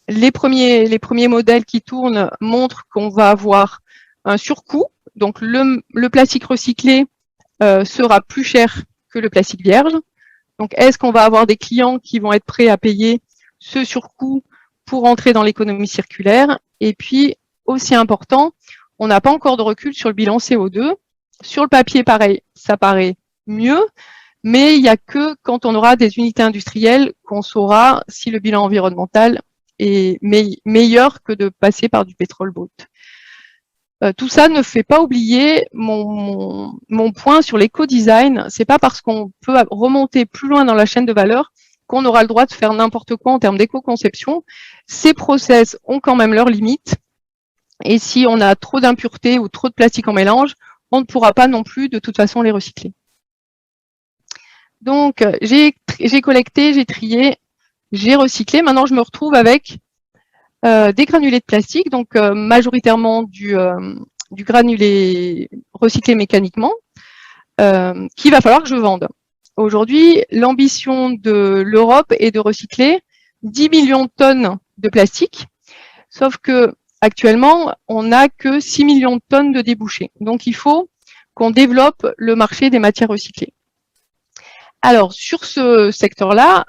les premiers modèles qui tournent montrent qu'on va avoir un surcoût. Donc, le plastique recyclé sera plus cher que le plastique vierge. Donc, est-ce qu'on va avoir des clients qui vont être prêts à payer ce surcoût pour entrer dans l'économie circulaire? Et puis, aussi important, on n'a pas encore de recul sur le bilan CO2. Sur le papier, pareil, ça paraît mieux, mais il n'y a que quand on aura des unités industrielles qu'on saura si le bilan environnemental est meilleur que de passer par du pétrole brut. Tout ça ne fait pas oublier mon point sur l'éco-design. C'est pas parce qu'on peut remonter plus loin dans la chaîne de valeur qu'on aura le droit de faire n'importe quoi en termes d'éco-conception. Ces process ont quand même leurs limites. Et si on a trop d'impuretés ou trop de plastique en mélange, on ne pourra pas non plus de toute façon les recycler. Donc, j'ai collecté, j'ai trié, j'ai recyclé. Maintenant, je me retrouve avec des granulés de plastique, donc majoritairement du granulé recyclé mécaniquement, qu'il va falloir que je vende. Aujourd'hui, l'ambition de l'Europe est de recycler 10 millions de tonnes de plastique, sauf que actuellement, on n'a que 6 millions de tonnes de débouchés. Donc, il faut qu'on développe le marché des matières recyclées. Alors, sur ce secteur-là,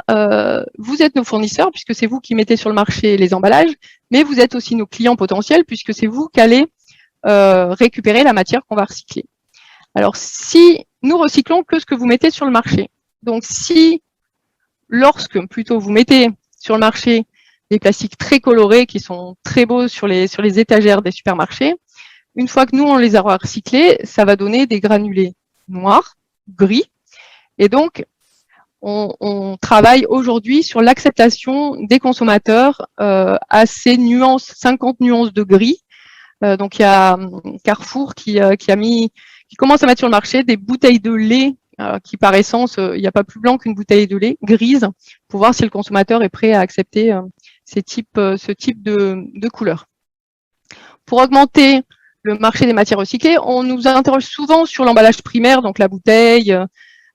vous êtes nos fournisseurs, puisque c'est vous qui mettez sur le marché les emballages, mais vous êtes aussi nos clients potentiels, puisque c'est vous qui allez récupérer la matière qu'on va recycler. Alors, si nous recyclons que ce que vous mettez sur le marché, donc si, lorsque plutôt vous mettez sur le marché des plastiques très colorés qui sont très beaux sur les étagères des supermarchés, une fois que nous, on les aura recyclés, ça va donner des granulés noirs, gris. Et donc, on travaille aujourd'hui sur l'acceptation des consommateurs à ces nuances, 50 nuances de gris. Donc, il y a Carrefour qui commence à mettre sur le marché des bouteilles de lait qui, par essence, il n'y a pas plus blanc qu'une bouteille de lait, grise, pour voir si le consommateur est prêt à accepter ce type de couleur. Pour augmenter le marché des matières recyclées, on nous interroge souvent sur l'emballage primaire, donc la bouteille,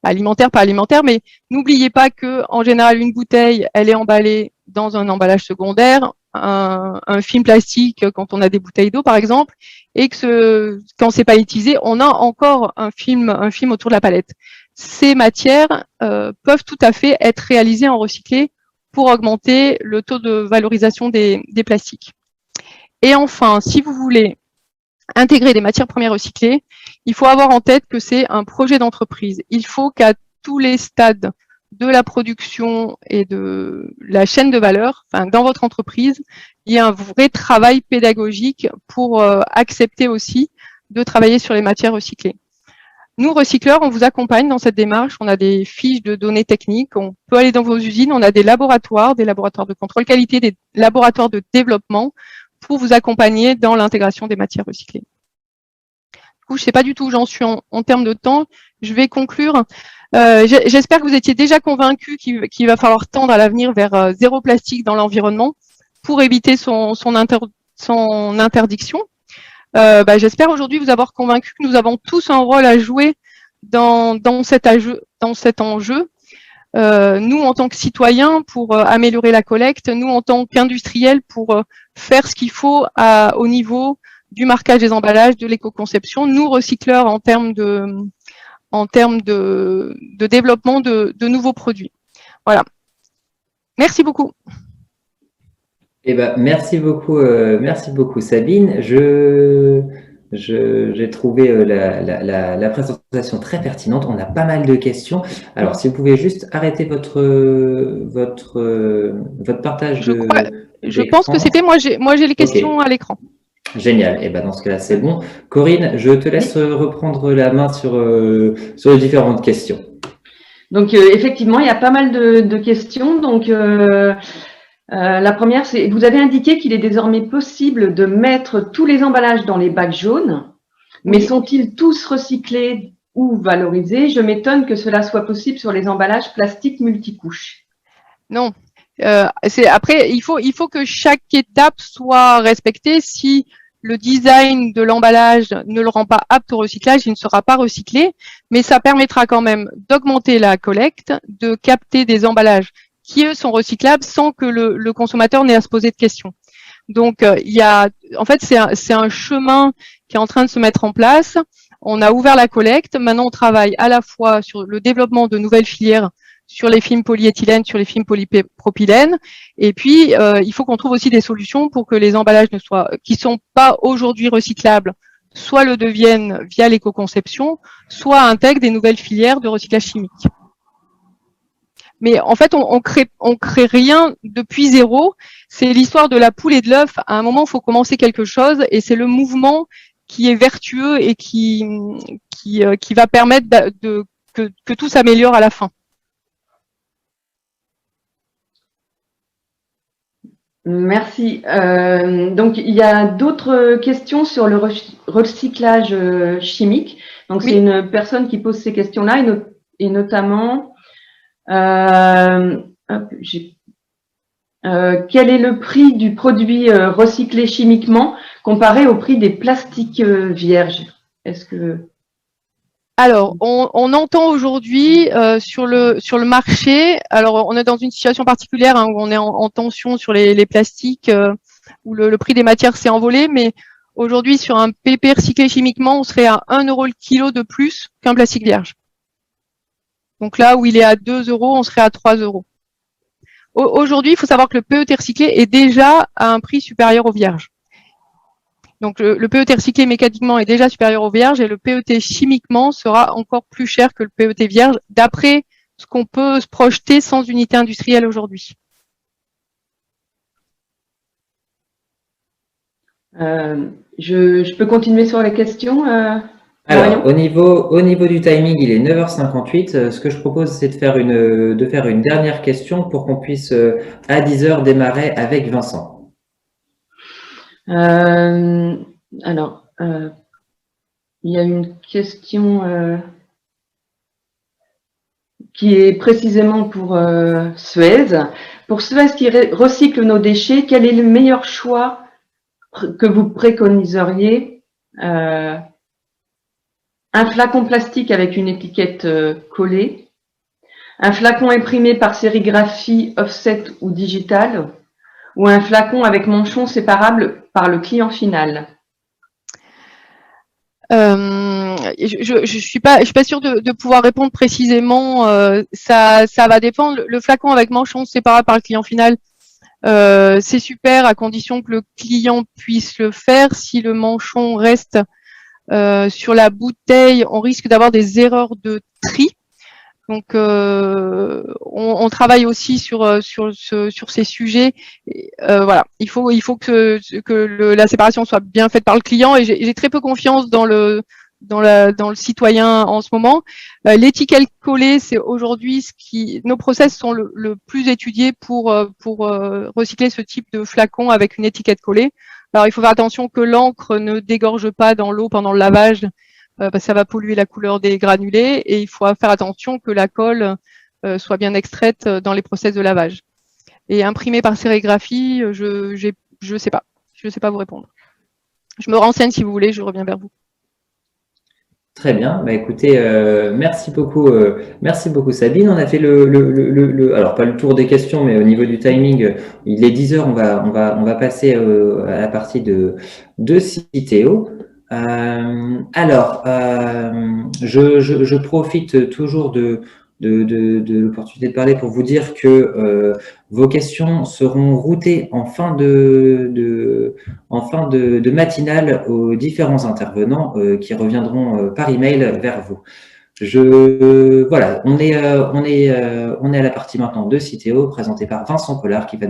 alimentaire, pas alimentaire, mais n'oubliez pas que en général, une bouteille, elle est emballée dans un emballage secondaire, un film plastique quand on a des bouteilles d'eau, par exemple, et que quand c'est pas utilisé, on a encore un film autour de la palette. Ces matières peuvent tout à fait être réalisées en recyclé pour augmenter le taux de valorisation des plastiques. Et enfin, si vous voulez intégrer des matières premières recyclées, il faut avoir en tête que c'est un projet d'entreprise. Il faut qu'à tous les stades de la production et de la chaîne de valeur, enfin, dans votre entreprise, il y ait un vrai travail pédagogique pour accepter aussi de travailler sur les matières recyclées. Nous, recycleurs, on vous accompagne dans cette démarche. On a des fiches de données techniques. On peut aller dans vos usines. On a des laboratoires de contrôle qualité, des laboratoires de développement pour vous accompagner dans l'intégration des matières recyclées. Du coup, je ne sais pas du tout où j'en suis en termes de temps. Je vais conclure. J'espère que vous étiez déjà convaincus qu'il va falloir tendre à l'avenir vers zéro plastique dans l'environnement pour éviter son interdiction. J'espère aujourd'hui vous avoir convaincu que nous avons tous un rôle à jouer dans cet enjeu. Nous, en tant que citoyens, pour améliorer la collecte, nous, en tant qu'industriels, pour faire ce qu'il faut au niveau du marquage des emballages, de l'éco-conception, nous, recycleurs, en termes de développement de nouveaux produits. Voilà. Merci beaucoup. Eh ben, merci beaucoup Sabine. J'ai trouvé la présentation très pertinente. On a pas mal de questions. Alors, si vous pouvez juste arrêter votre partage Je pense que c'était moi j'ai les questions à l'écran. Génial. Et ben dans ce cas-là, c'est bon. Corinne, je te laisse reprendre la main sur les différentes questions. Donc effectivement, il y a pas mal de questions. Donc La première, c'est vous avez indiqué qu'il est désormais possible de mettre tous les emballages dans les bacs jaunes, mais Oui. sont-ils tous recyclés ou valorisés? Je m'étonne que cela soit possible sur les emballages plastiques multicouches. Non. Après, il faut que chaque étape soit respectée. Si le design de l'emballage ne le rend pas apte au recyclage, il ne sera pas recyclé, mais ça permettra quand même d'augmenter la collecte, de capter des emballages qui, eux, sont recyclables sans que le consommateur n'ait à se poser de questions. Donc, en fait, c'est un chemin qui est en train de se mettre en place. On a ouvert la collecte. Maintenant, on travaille à la fois sur le développement de nouvelles filières, sur les films polyéthylène, sur les films polypropylène. Et puis, il faut qu'on trouve aussi des solutions pour que les emballages qui sont pas aujourd'hui recyclables, soit le deviennent via l'éco-conception, soit intègrent des nouvelles filières de recyclage chimique. Mais en fait, on crée rien depuis zéro. C'est l'histoire de la poule et de l'œuf. À un moment, il faut commencer quelque chose, et c'est le mouvement qui est vertueux et qui va permettre que tout s'améliore à la fin. Merci. Donc, il y a d'autres questions sur le recyclage chimique. Donc, Oui. c'est une personne qui pose ces questions-là, et notamment, quel est le prix du produit recyclé chimiquement comparé au prix des plastiques vierges? Est-ce que... Alors, on entend aujourd'hui sur le marché, alors on est dans une situation particulière hein, où on est en tension sur les plastiques, où le prix des matières s'est envolé, mais aujourd'hui sur un PP recyclé chimiquement, on serait à 1 € le kilo de plus qu'un plastique vierge. Donc là où il est à 2 €, on serait à 3 €. Aujourd'hui, il faut savoir que le PET recyclé est déjà à un prix supérieur au vierge. Donc le PET recyclé mécaniquement est déjà supérieur au vierge, et le PET chimiquement sera encore plus cher que le PET vierge, d'après ce qu'on peut se projeter sans unité industrielle aujourd'hui. Je peux continuer sur les questions Alors, au niveau du timing, il est 9h58. Ce que je propose, c'est de faire une dernière question pour qu'on puisse, à 10h, démarrer avec Vincent. Alors, il y a une question qui est précisément pour Suez. Pour Suez qui recycle nos déchets, quel est le meilleur choix que vous préconiseriez? Un flacon plastique avec une étiquette collée, un flacon imprimé par sérigraphie offset ou digital, ou un flacon avec manchon séparable par le client final? Je suis pas sûre de pouvoir répondre précisément. Ça va dépendre. Le flacon avec manchon séparable par le client final, c'est super à condition que le client puisse le faire. Si le manchon reste sur la bouteille, on risque d'avoir des erreurs de tri. Donc, on travaille aussi sur ces sujets. Voilà, il faut que la séparation soit bien faite par le client, et j'ai très peu confiance dans le citoyen en ce moment. L'étiquette collée, c'est aujourd'hui nos process sont le plus étudiés pour recycler ce type de flacon avec une étiquette collée. Alors, il faut faire attention que l'encre ne dégorge pas dans l'eau pendant le lavage, parce que ça va polluer la couleur des granulés, et il faut faire attention que la colle soit bien extraite dans les process de lavage. Et imprimé par sérigraphie, je sais pas vous répondre. Je me renseigne si vous voulez, je reviens vers vous. Très bien. Bah, écoutez, merci beaucoup Sabine. On a fait alors pas le tour des questions, mais au niveau du timing, il est 10h. On va passer à la partie de Citeo. Alors, je profite toujours de l'opportunité de parler pour vous dire que vos questions seront routées en fin de matinale aux différents intervenants qui reviendront par email vers vous. Voilà, on est à la partie maintenant de Citeo, présentée par Vincent Collard, qui va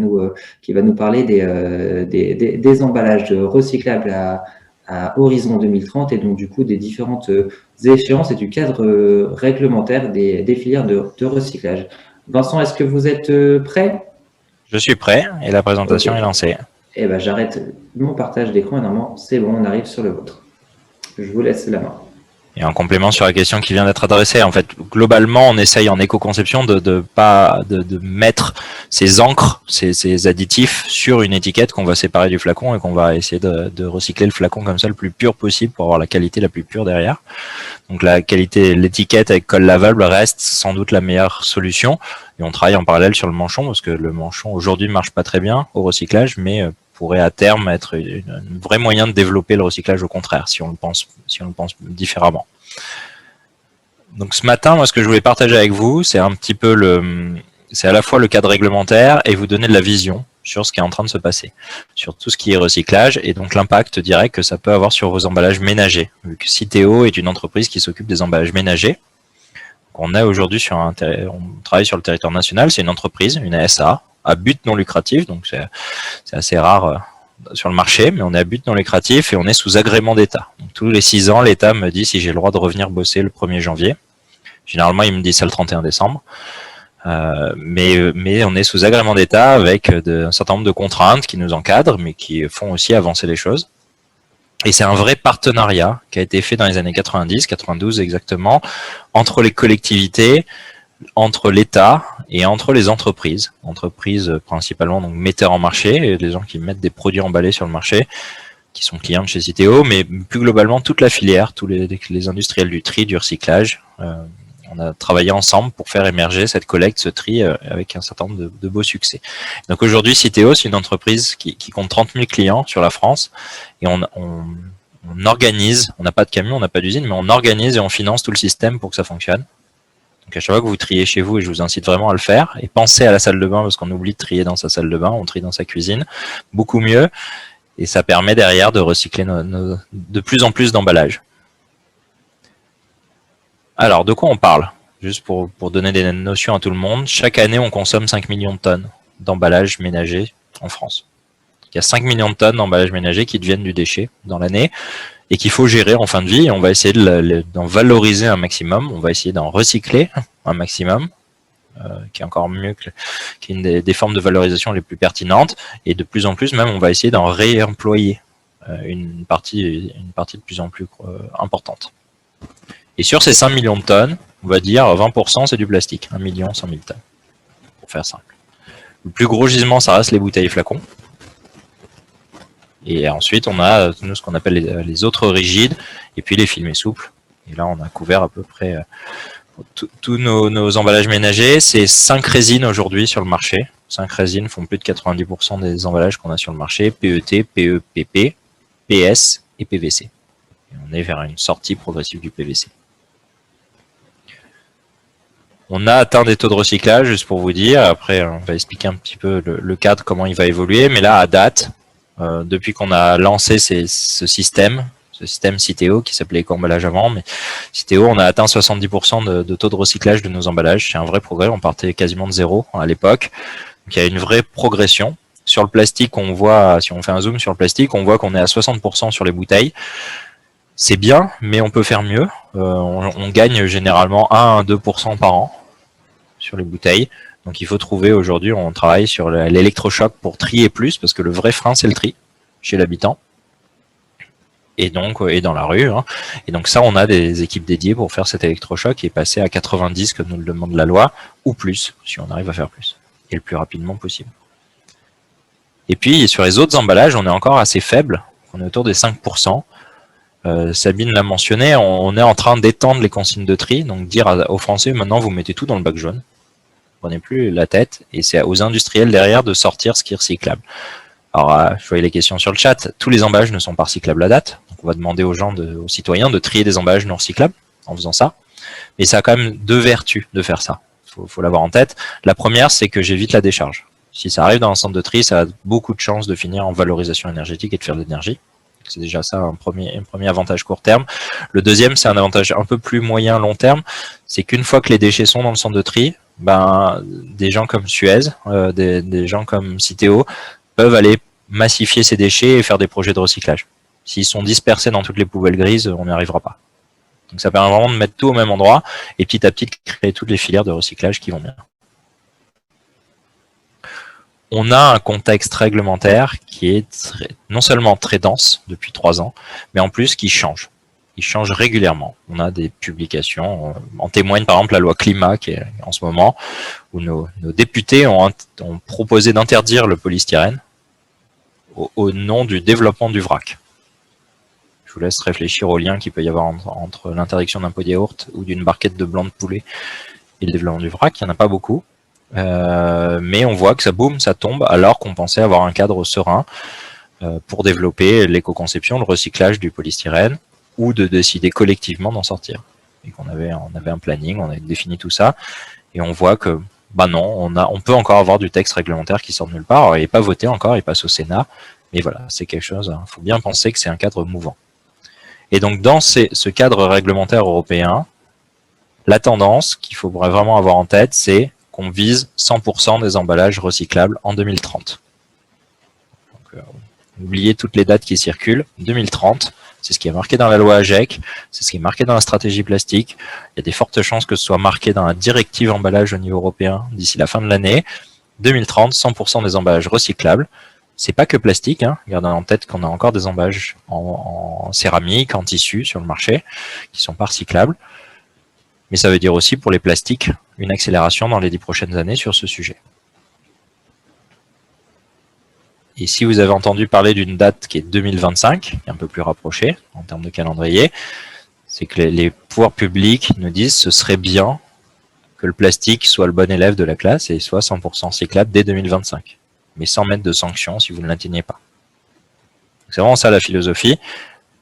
nous parler des emballages recyclables à horizon 2030, et donc du coup des différentes échéances et du cadre réglementaire des filières de recyclage. Vincent, est-ce que vous êtes prêt? Je suis prêt et la présentation est lancée. Eh ben, j'arrête mon partage d'écran et normalement, c'est bon, on arrive sur le vôtre. Je vous laisse la main. Et en complément sur la question qui vient d'être adressée, en fait, globalement, on essaye en éco-conception de mettre ces encres, ces additifs sur une étiquette qu'on va séparer du flacon et qu'on va essayer de recycler le flacon comme ça le plus pur possible pour avoir la qualité la plus pure derrière. Donc la qualité, l'étiquette avec colle lavable reste sans doute la meilleure solution. Et on travaille en parallèle sur le manchon parce que le manchon aujourd'hui ne marche pas très bien au recyclage, mais pourrait à terme être un vrai moyen de développer le recyclage au contraire, si on le pense différemment. Donc ce matin, moi ce que je voulais partager avec vous, c'est un petit peu c'est à la fois le cadre réglementaire et vous donner de la vision sur ce qui est en train de se passer, sur tout ce qui est recyclage et donc l'impact direct que ça peut avoir sur vos emballages ménagers. Vu que Citeo est une entreprise qui s'occupe des emballages ménagers, on est aujourd'hui on travaille sur le territoire national, c'est une entreprise, une SA, à but non lucratif, donc c'est assez rare sur le marché, mais on est à but non lucratif et on est sous agrément d'État. Donc tous les 6 ans, l'État me dit si j'ai le droit de revenir bosser le 1er janvier. Généralement, il me dit ça le 31 décembre. Mais on est sous agrément d'État avec un certain nombre de contraintes qui nous encadrent, mais qui font aussi avancer les choses. Et c'est un vrai partenariat qui a été fait dans les années 90, 92 exactement, entre les collectivités, entre l'État et entre les entreprises principalement donc metteurs en marché, les gens qui mettent des produits emballés sur le marché, qui sont clients de chez Citeo, mais plus globalement toute la filière, tous les industriels du tri, du recyclage. On a travaillé ensemble pour faire émerger cette collecte, ce tri avec un certain nombre de beaux succès. Donc aujourd'hui, Citeo, c'est une entreprise qui compte 30 000 clients sur la France et on organise, on n'a pas de camion, on n'a pas d'usine, mais on organise et on finance tout le système pour que ça fonctionne. Donc à chaque fois que vous triez chez vous, et je vous incite vraiment à le faire, et pensez à la salle de bain parce qu'on oublie de trier dans sa salle de bain, on trie dans sa cuisine, beaucoup mieux, et ça permet derrière de recycler de plus en plus d'emballages. Alors, de quoi on parle? Juste pour donner des notions à tout le monde, chaque année on consomme 5 millions de tonnes d'emballages ménagers en France. Il y a 5 millions de tonnes d'emballages ménagers qui deviennent du déchet dans l'année et qu'il faut gérer en fin de vie. Et on va essayer d'en valoriser un maximum, on va essayer d'en recycler un maximum, qui est encore mieux, qui est une des formes de valorisation les plus pertinentes. Et de plus en plus, même, on va essayer d'en réemployer une partie de plus en plus importante. Et sur ces 5 millions de tonnes, on va dire 20% c'est du plastique, 1 million 100 000 tonnes, pour faire simple. Le plus gros gisement, ça reste les bouteilles et flacons. Et ensuite, on a nous, ce qu'on appelle les autres rigides, et puis les filmés souples. Et là, on a couvert à peu près tous nos emballages ménagers. C'est 5 résines aujourd'hui sur le marché. 5 résines font plus de 90% des emballages qu'on a sur le marché. PET, PE, PP, PS et PVC. Et on est vers une sortie progressive du PVC. On a atteint des taux de recyclage, juste pour vous dire. Après, on va expliquer un petit peu le cadre, comment il va évoluer. Mais là, à date, depuis qu'on a lancé ce système Citeo, qui s'appelait éco-emballage avant, mais Citeo, on a atteint 70% de taux de recyclage de nos emballages. C'est un vrai progrès, on partait quasiment de zéro à l'époque. Donc il y a une vraie progression. Sur le plastique, on voit, si on fait un zoom sur le plastique, on voit qu'on est à 60% sur les bouteilles. C'est bien, mais on peut faire mieux. On gagne généralement 1 à 2% par an sur les bouteilles. Donc il faut trouver, aujourd'hui, on travaille sur l'électrochoc pour trier plus, parce que le vrai frein, c'est le tri chez l'habitant. Et donc, et dans la rue. Hein. Et donc ça, on a des équipes dédiées pour faire cet électrochoc qui est passé à 90, comme nous le demande la loi, ou plus, si on arrive à faire plus, et le plus rapidement possible. Et puis, sur les autres emballages, on est encore assez faible. On est autour des 5%. Sabine l'a mentionné, on est en train d'étendre les consignes de tri, donc dire aux Français, maintenant, vous mettez tout dans le bac jaune. Prenez plus la tête, et c'est aux industriels derrière de sortir ce qui est recyclable. Alors, je voyais les questions sur le chat, tous les emballages ne sont pas recyclables à date, donc on va demander aux citoyens de trier des emballages non recyclables en faisant ça, mais ça a quand même 2 vertus de faire ça, faut l'avoir en tête. La première, c'est que j'évite la décharge. Si ça arrive dans un centre de tri, ça a beaucoup de chances de finir en valorisation énergétique et de faire de l'énergie. C'est déjà ça un premier avantage court terme. Le deuxième, c'est un avantage un peu plus moyen long terme, c'est qu'une fois que les déchets sont dans le centre de tri, des gens comme Suez, des gens comme Citeo peuvent aller massifier ces déchets et faire des projets de recyclage. S'ils sont dispersés dans toutes les poubelles grises, on n'y arrivera pas. Donc ça permet vraiment de mettre tout au même endroit et petit à petit de créer toutes les filières de recyclage qui vont bien. on a un contexte réglementaire qui est non seulement très dense depuis 3 ans, mais en plus qui change. Il change régulièrement. On a des publications, en témoigne par exemple la loi climat qui est en ce moment, où nos députés ont proposé d'interdire le polystyrène au nom du développement du vrac. Je vous laisse réfléchir au lien qu'il peut y avoir entre l'interdiction d'un pot de yaourt ou d'une barquette de blanc de poulet et le développement du vrac. Il n'y en a pas beaucoup. Mais on voit que ça boum, ça tombe, alors qu'on pensait avoir un cadre serein pour développer l'éco-conception, le recyclage du polystyrène, ou de décider collectivement d'en sortir. Et on avait un planning, on avait défini tout ça, et on voit que bah non, on peut encore avoir du texte réglementaire qui sort de nulle part. Alors, il n'est pas voté encore, il passe au Sénat, mais voilà, c'est quelque chose, il faut bien penser que c'est un cadre mouvant. Et donc dans ce cadre réglementaire européen, la tendance qu'il faut vraiment avoir en tête, c'est qu'on vise 100% des emballages recyclables en 2030. Donc, oubliez toutes les dates qui circulent, 2030, c'est ce qui est marqué dans la loi AGEC, c'est ce qui est marqué dans la stratégie plastique. Il y a des fortes chances que ce soit marqué dans la directive emballage au niveau européen d'ici la fin de l'année. 2030, 100% des emballages recyclables. C'est pas que plastique, hein. Gardez en tête qu'on a encore des emballages en céramique, en tissu sur le marché, qui sont pas recyclables. Mais ça veut dire aussi pour les plastiques, une accélération dans les 10 prochaines années sur ce sujet. Et si vous avez entendu parler d'une date qui est 2025, qui est un peu plus rapprochée en termes de calendrier, c'est que les pouvoirs publics nous disent que ce serait bien que le plastique soit le bon élève de la classe et soit 100% recyclable dès 2025, mais sans mettre de sanctions si vous ne l'atteignez pas. C'est vraiment ça la philosophie.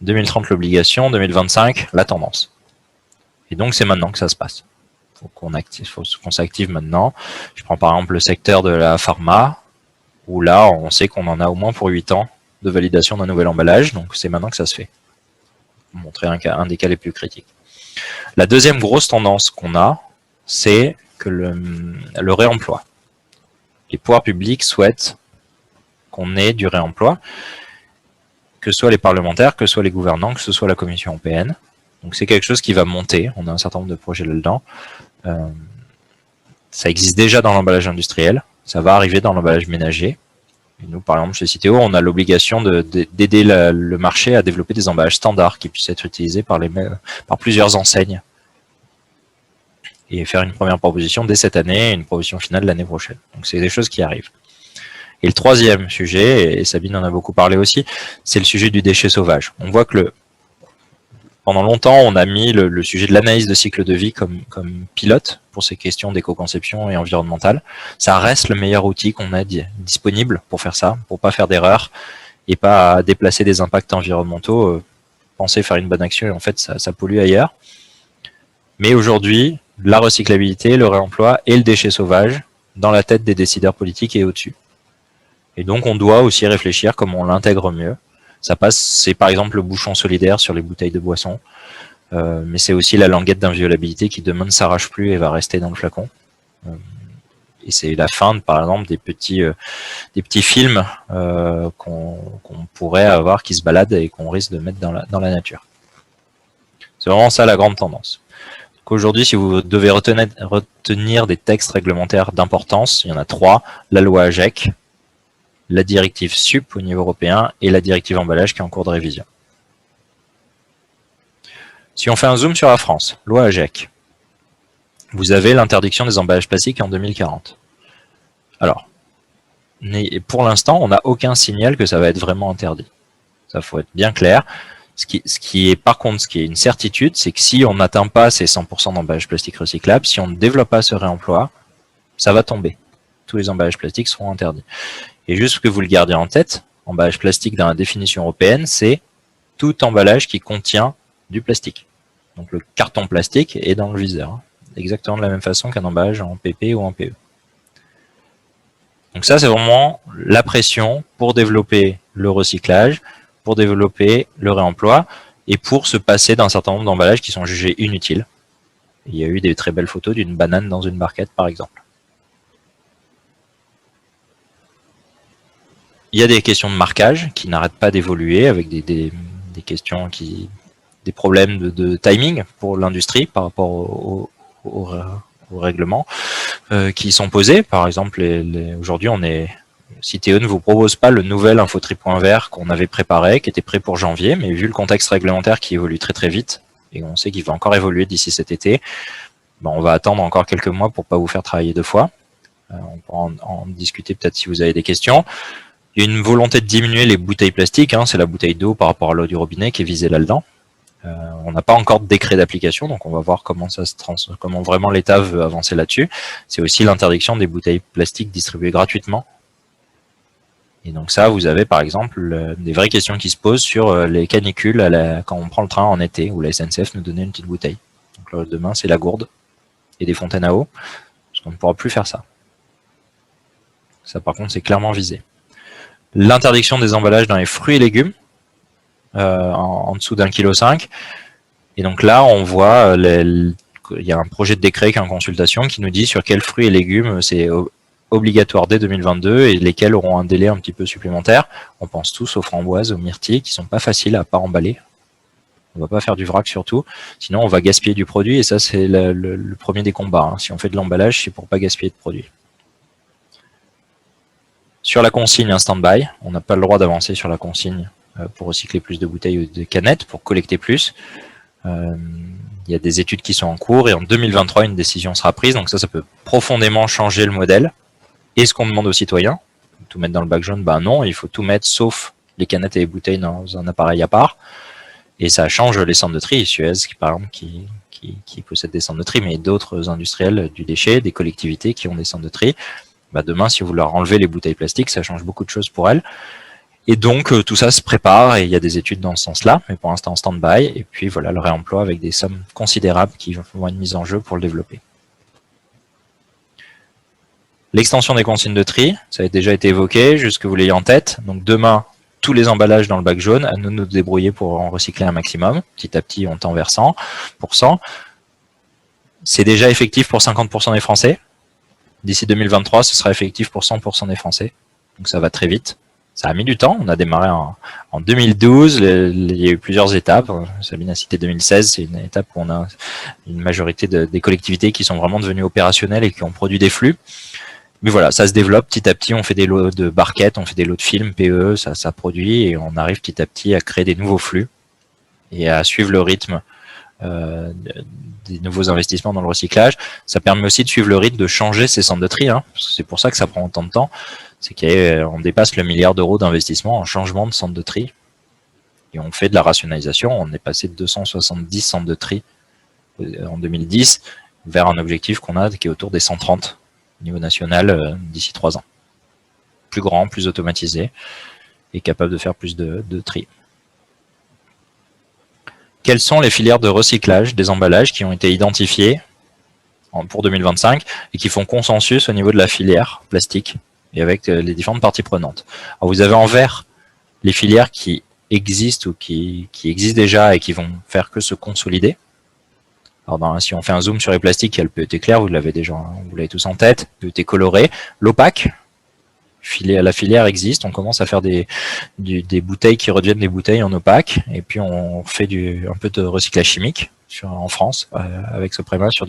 2030 l'obligation, 2025 la tendance. Et donc c'est maintenant que ça se passe. Faut qu'on s'active maintenant. Je prends par exemple le secteur de la pharma, où là, on sait qu'on en a au moins pour 8 ans de validation d'un nouvel emballage, donc c'est maintenant que ça se fait. Pour montrer un des cas les plus critiques. La deuxième grosse tendance qu'on a, c'est que le réemploi. Les pouvoirs publics souhaitent qu'on ait du réemploi, que ce soit les parlementaires, que ce soit les gouvernants, que ce soit la Commission européenne. Donc c'est quelque chose qui va monter, on a un certain nombre de projets là-dedans. Ça existe déjà dans l'emballage industriel, ça va arriver dans l'emballage ménager. Et nous, par exemple, chez Citeo, on a l'obligation d'aider le marché à développer des emballages standards qui puissent être utilisés par plusieurs enseignes. Et faire une première proposition dès cette année et une proposition finale l'année prochaine. Donc c'est des choses qui arrivent. Et le troisième sujet, et Sabine en a beaucoup parlé aussi, c'est le sujet du déchet sauvage. On voit que pendant longtemps, on a mis le sujet de l'analyse de cycle de vie comme pilote pour ces questions d'éco-conception et environnementale. Ça reste le meilleur outil qu'on a disponible pour faire ça, pour pas faire d'erreur et pas déplacer des impacts environnementaux, penser faire une bonne action et en fait ça pollue ailleurs. Mais aujourd'hui, la recyclabilité, le réemploi et le déchet sauvage dans la tête des décideurs politiques et au-dessus. Et donc on doit aussi réfléchir comment on l'intègre mieux. Ça passe, c'est par exemple le bouchon solidaire sur les bouteilles de boisson, mais c'est aussi la languette d'inviolabilité qui demain ne s'arrache plus et va rester dans le flacon. Et c'est la fin, par exemple, des petits films qu'on pourrait avoir qui se baladent et qu'on risque de mettre dans la nature. C'est vraiment ça la grande tendance. Donc aujourd'hui, si vous devez retenir des textes réglementaires d'importance, il y en a 3, la loi AGEC, la directive SUP au niveau européen et la directive emballage qui est en cours de révision. Si on fait un zoom sur la France, loi AGEC, vous avez l'interdiction des emballages plastiques en 2040. Alors, pour l'instant, on n'a aucun signal que ça va être vraiment interdit. Ça faut être bien clair. Ce qui est une certitude, c'est que si on n'atteint pas ces 100% d'emballages plastiques recyclables, si on ne développe pas ce réemploi, ça va tomber. Tous les emballages plastiques seront interdits. Et juste que vous le gardiez en tête, emballage plastique dans la définition européenne, c'est tout emballage qui contient du plastique. Donc le carton plastique est dans le viseur, exactement de la même façon qu'un emballage en PP ou en PE. Donc ça, c'est vraiment la pression pour développer le recyclage, pour développer le réemploi et pour se passer d'un certain nombre d'emballages qui sont jugés inutiles. Il y a eu des très belles photos d'une banane dans une barquette, par exemple. Il y a des questions de marquage qui n'arrêtent pas d'évoluer avec des questions des problèmes de timing pour l'industrie par rapport au règlement qui sont posés. Par exemple, aujourd'hui, on est Citeo ne vous propose pas le nouvel Infotrip.vert qu'on avait préparé, qui était prêt pour janvier, mais vu le contexte réglementaire qui évolue très très vite, et on sait qu'il va encore évoluer d'ici cet été, ben on va attendre encore quelques mois pour pas vous faire travailler 2 fois. On pourra en discuter peut-être si vous avez des questions. Il y a une volonté de diminuer les bouteilles plastiques, hein, c'est la bouteille d'eau par rapport à l'eau du robinet qui est visée là-dedans. On n'a pas encore de décret d'application, donc on va voir comment comment vraiment l'État veut avancer là-dessus. C'est aussi l'interdiction des bouteilles plastiques distribuées gratuitement. Et donc ça, vous avez par exemple des vraies questions qui se posent sur les canicules quand on prend le train en été, où la SNCF nous donnait une petite bouteille. Donc là, demain, c'est la gourde et des fontaines à eau, parce qu'on ne pourra plus faire ça. Ça, par contre, c'est clairement visé. L'interdiction des emballages dans les fruits et légumes, en dessous d'1,5 kg. Et donc là, on voit, il y a un projet de décret qui est en consultation qui nous dit sur quels fruits et légumes c'est obligatoire dès 2022 et lesquels auront un délai un petit peu supplémentaire. On pense tous aux framboises, aux myrtilles qui sont pas faciles à pas emballer. On va pas faire du vrac surtout, sinon on va gaspiller du produit et ça c'est le premier des combats. Hein. Si on fait de l'emballage, c'est pour pas gaspiller de produit. Sur la consigne, un stand-by. On n'a pas le droit d'avancer sur la consigne pour recycler plus de bouteilles ou de canettes, pour collecter plus. Il y a des études qui sont en cours et en 2023, une décision sera prise. Donc ça peut profondément changer le modèle. Et ce qu'on demande aux citoyens, tout mettre dans le bac jaune, ben non, il faut tout mettre sauf les canettes et les bouteilles dans un appareil à part. Et ça change les centres de tri. Suez, par exemple, qui possède des centres de tri, mais d'autres industriels du déchet, des collectivités qui ont des centres de tri. Ben demain, si vous leur enlevez les bouteilles plastiques, ça change beaucoup de choses pour elles. Et donc, tout ça se prépare et il y a des études dans ce sens-là, mais pour l'instant, stand-by. Et puis, voilà, le réemploi avec des sommes considérables qui vont être mises en jeu pour le développer. L'extension des consignes de tri, ça a déjà été évoqué, juste que vous l'ayez en tête. Donc, demain, tous les emballages dans le bac jaune, à nous de nous débrouiller pour en recycler un maximum. Petit à petit, on tend vers 100%. C'est déjà effectif pour 50% des Français. D'ici 2023, ce sera effectif pour 100% des Français. Donc, ça va très vite. Ça a mis du temps, on a démarré en 2012, il y a eu plusieurs étapes. Sabine a cité 2016, c'est une étape où on a une majorité des collectivités qui sont vraiment devenues opérationnelles et qui ont produit des flux. Mais voilà, ça se développe petit à petit, on fait des lots de barquettes, on fait des lots de films, PE, ça produit et on arrive petit à petit à créer des nouveaux flux et à suivre le rythme des nouveaux investissements dans le recyclage. Ça permet aussi de suivre le rythme de changer ces centres de tri, hein, c'est pour ça que ça prend autant de temps. C'est qu'on dépasse le milliard d'euros d'investissement en changement de centre de tri. Et on fait de la rationalisation. On est passé de 270 centres de tri en 2010 vers un objectif qu'on a qui est autour des 130 au niveau national d'ici 3 ans. Plus grand, plus automatisé et capable de faire plus de tri. Quelles sont les filières de recyclage des emballages qui ont été identifiées pour 2025 et qui font consensus au niveau de la filière plastique et avec les différentes parties prenantes. Alors vous avez en vert les filières qui existent ou qui existent déjà et qui vont faire que se consolider. Alors si on fait un zoom sur les plastiques, il y a le PET clair, vous l'avez déjà, vous l'avez tous en tête, PET coloré, l'opaque, la filière existe, on commence à faire des bouteilles qui redeviennent des bouteilles en opaque, et puis on fait un peu de recyclage chimique en France avec Soprema sur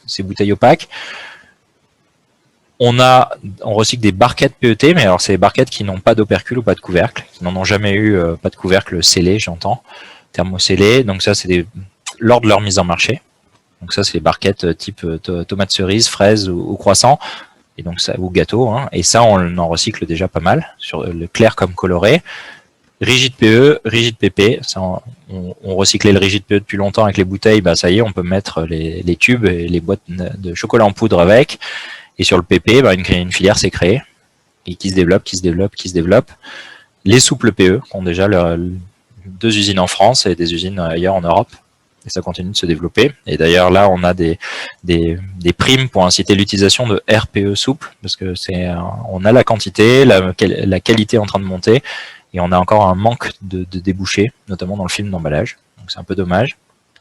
ces bouteilles opaques. On recycle des barquettes PET, mais alors c'est des barquettes qui n'ont pas d'opercule ou pas de couvercle, qui n'en ont jamais eu, pas de couvercle scellé, j'entends, thermoscellé. Donc ça, c'est lors de leur mise en marché. Donc ça, c'est les barquettes type tomate cerise, fraise ou croissant, et donc ça, ou gâteau. Hein. Et ça, on en recycle déjà pas mal, sur le clair comme coloré. Rigide PE, rigide PP, ça, on recyclait le rigide PE depuis longtemps avec les bouteilles, bah ça y est, on peut mettre les tubes et les boîtes de chocolat en poudre avec. Et sur le PP, bah, une filière s'est créée et qui se développe. Les souples PE ont déjà 2 usines en France et des usines ailleurs en Europe. Et ça continue de se développer. Et d'ailleurs, là, on a des primes pour inciter l'utilisation de RPE souple, parce que on a la quantité, la qualité est en train de monter, et on a encore un manque de débouchés, notamment dans le film d'emballage. Donc c'est un peu dommage.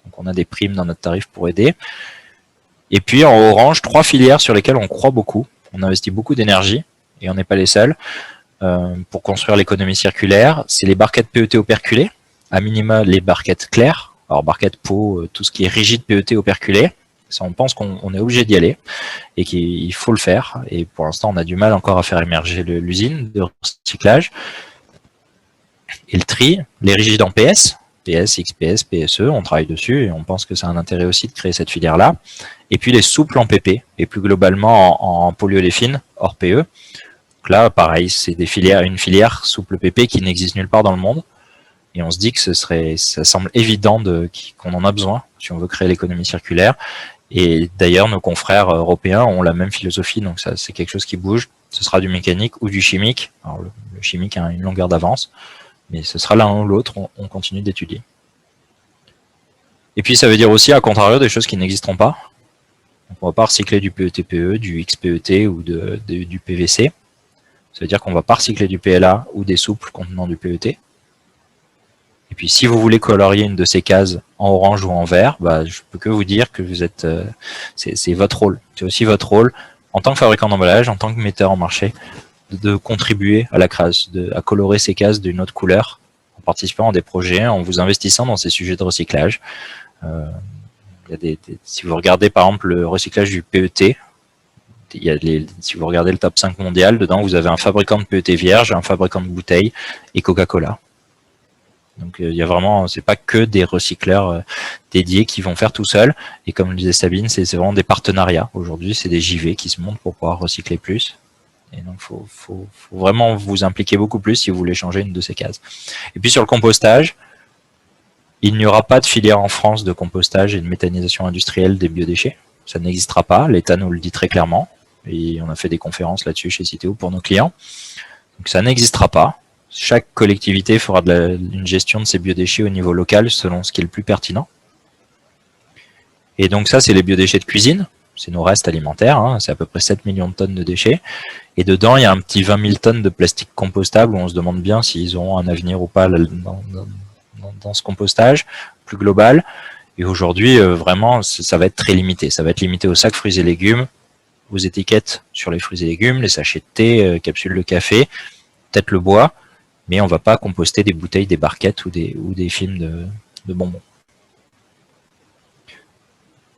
Donc on a des primes dans notre tarif pour aider. Et puis en orange, 3 filières sur lesquelles on croit beaucoup. On investit beaucoup d'énergie, et on n'est pas les seuls, pour construire l'économie circulaire. C'est les barquettes PET operculées, à minima les barquettes claires. Alors barquettes peau, tout ce qui est rigide PET operculé, Ça, on pense qu'on est obligé d'y aller et qu'il faut le faire. Et pour l'instant, on a du mal encore à faire émerger l'usine de recyclage. Et le tri, les rigides en PS, XPS, PSE, on travaille dessus et on pense que c'est un intérêt aussi de créer cette filière-là. Et puis les souples en PP et plus globalement en polyolefines hors PE. Donc là, pareil, c'est une filière souple PP qui n'existe nulle part dans le monde. Et on se dit que ça semble évident qu'on en a besoin si on veut créer l'économie circulaire. Et d'ailleurs, nos confrères européens ont la même philosophie, donc ça, c'est quelque chose qui bouge. Ce sera du mécanique ou du chimique. Alors, le chimique a une longueur d'avance, mais ce sera l'un ou l'autre, on continue d'étudier. Et puis, ça veut dire aussi, à contrario, des choses qui n'existeront pas. Donc, on ne va pas recycler du PET-PE, du XPET ou du PVC. Ça veut dire qu'on ne va pas recycler du PLA ou des souples contenant du PET. Et puis, si vous voulez colorier une de ces cases en orange ou en vert, bah, je peux que vous dire que vous êtes, c'est votre rôle. C'est aussi votre rôle en tant que fabricant d'emballage, en tant que metteur en marché, de contribuer à la création, à colorer ces cases d'une autre couleur, en participant à des projets, en vous investissant dans ces sujets de recyclage. Si vous regardez par exemple le recyclage du PET, si vous regardez le top 5 mondial, dedans vous avez un fabricant de PET vierge, un fabricant de bouteilles et Coca-Cola. Donc il y a vraiment, c'est pas que des recycleurs dédiés qui vont faire tout seuls. Et comme le disait Sabine, c'est vraiment des partenariats. Aujourd'hui, c'est des JV qui se montent pour pouvoir recycler plus. Et donc faut vraiment vous impliquer beaucoup plus si vous voulez changer une de ces cases. Et puis sur le compostage, il n'y aura pas de filière en France de compostage et de méthanisation industrielle des biodéchets. Ça n'existera pas. L'État nous le dit très clairement. Et on a fait des conférences là-dessus chez Citeo pour nos clients. Donc ça n'existera pas. Chaque collectivité fera une gestion de ses biodéchets au niveau local selon ce qui est le plus pertinent. Et donc ça, c'est les biodéchets de cuisine. C'est nos restes alimentaires. Hein. C'est à peu près 7 millions de tonnes de déchets. Et dedans, il y a un petit 20 000 tonnes de plastique compostable où on se demande bien s'ils auront un avenir ou pas dans ce compostage plus global. Et aujourd'hui, vraiment, ça va être très limité. Ça va être limité aux sacs fruits et légumes, aux étiquettes sur les fruits et légumes, les sachets de thé, capsules de café, peut-être le bois. Mais on ne va pas composter des bouteilles, des barquettes ou des films de bonbons.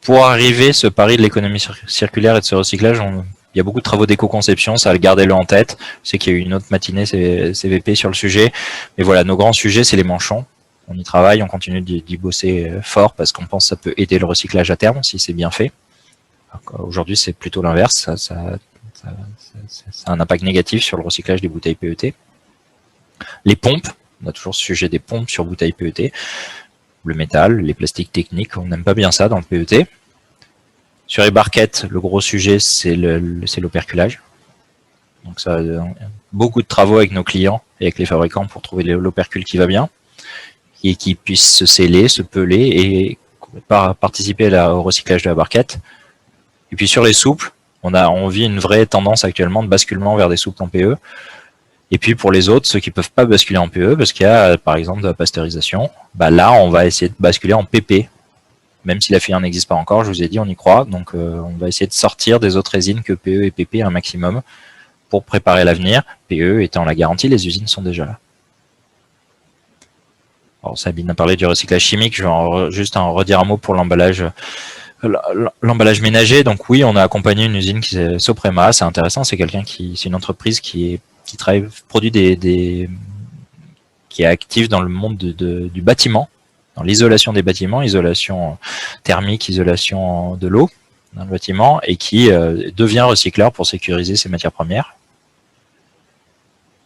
Pour arriver ce pari de l'économie circulaire et de ce recyclage, il y a beaucoup de travaux d'éco-conception, ça, gardez-le en tête. Je sais qu'il y a eu une autre matinée CVP sur le sujet. Mais voilà, nos grands sujets, c'est les manchons. On y travaille, on continue d'y bosser fort parce qu'on pense que ça peut aider le recyclage à terme si c'est bien fait. Aujourd'hui, c'est plutôt l'inverse. Ça a un impact négatif sur le recyclage des bouteilles PET. Les pompes, on a toujours ce sujet des pompes sur bouteilles PET. Le métal, les plastiques techniques, on n'aime pas bien ça dans le PET. Sur les barquettes, le gros sujet, c'est l'operculage. Donc ça, beaucoup de travaux avec nos clients et avec les fabricants pour trouver l'opercule qui va bien et qui puisse se sceller, se peler et participer au recyclage de la barquette. Et puis sur les souples, on vit une vraie tendance actuellement de basculement vers des souples en PE. Et puis pour les autres, ceux qui peuvent pas basculer en PE, parce qu'il y a par exemple de la pasteurisation, bah là on va essayer de basculer en PP. Même si la filière n'existe pas encore, je vous ai dit, on y croit. Donc on va essayer de sortir des autres résines que PE et PP un maximum pour préparer l'avenir. PE étant la garantie, les usines sont déjà là. Alors Sabine a parlé du recyclage chimique, je vais juste en redire un mot pour l'emballage ménager. Donc oui, on a accompagné une usine qui s'appelle Soprema, c'est intéressant, c'est une entreprise qui produit qui est active dans le monde du bâtiment, dans l'isolation des bâtiments, isolation thermique, isolation de l'eau dans le bâtiment, et qui devient recycleur pour sécuriser ses matières premières.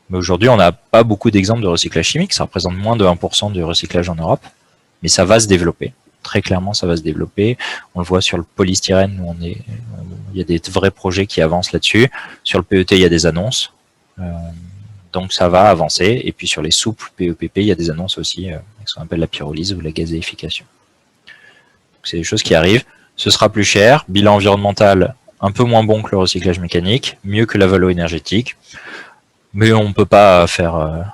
Mais aujourd'hui, on n'a pas beaucoup d'exemples de recyclage chimique, ça représente moins de 1% du recyclage en Europe, mais ça va se développer. Très clairement, ça va se développer. On le voit sur le polystyrène, où il y a des vrais projets qui avancent là-dessus. Sur le PET, il y a des annonces. Donc ça va avancer. Et puis sur les souples PEPP, il y a des annonces aussi, ce qu'on appelle la pyrolyse ou la gazéification. C'est des choses qui arrivent. Ce sera plus cher, bilan environnemental un peu moins bon que le recyclage mécanique, mieux que la valo énergétique. Mais on ne peut pas faire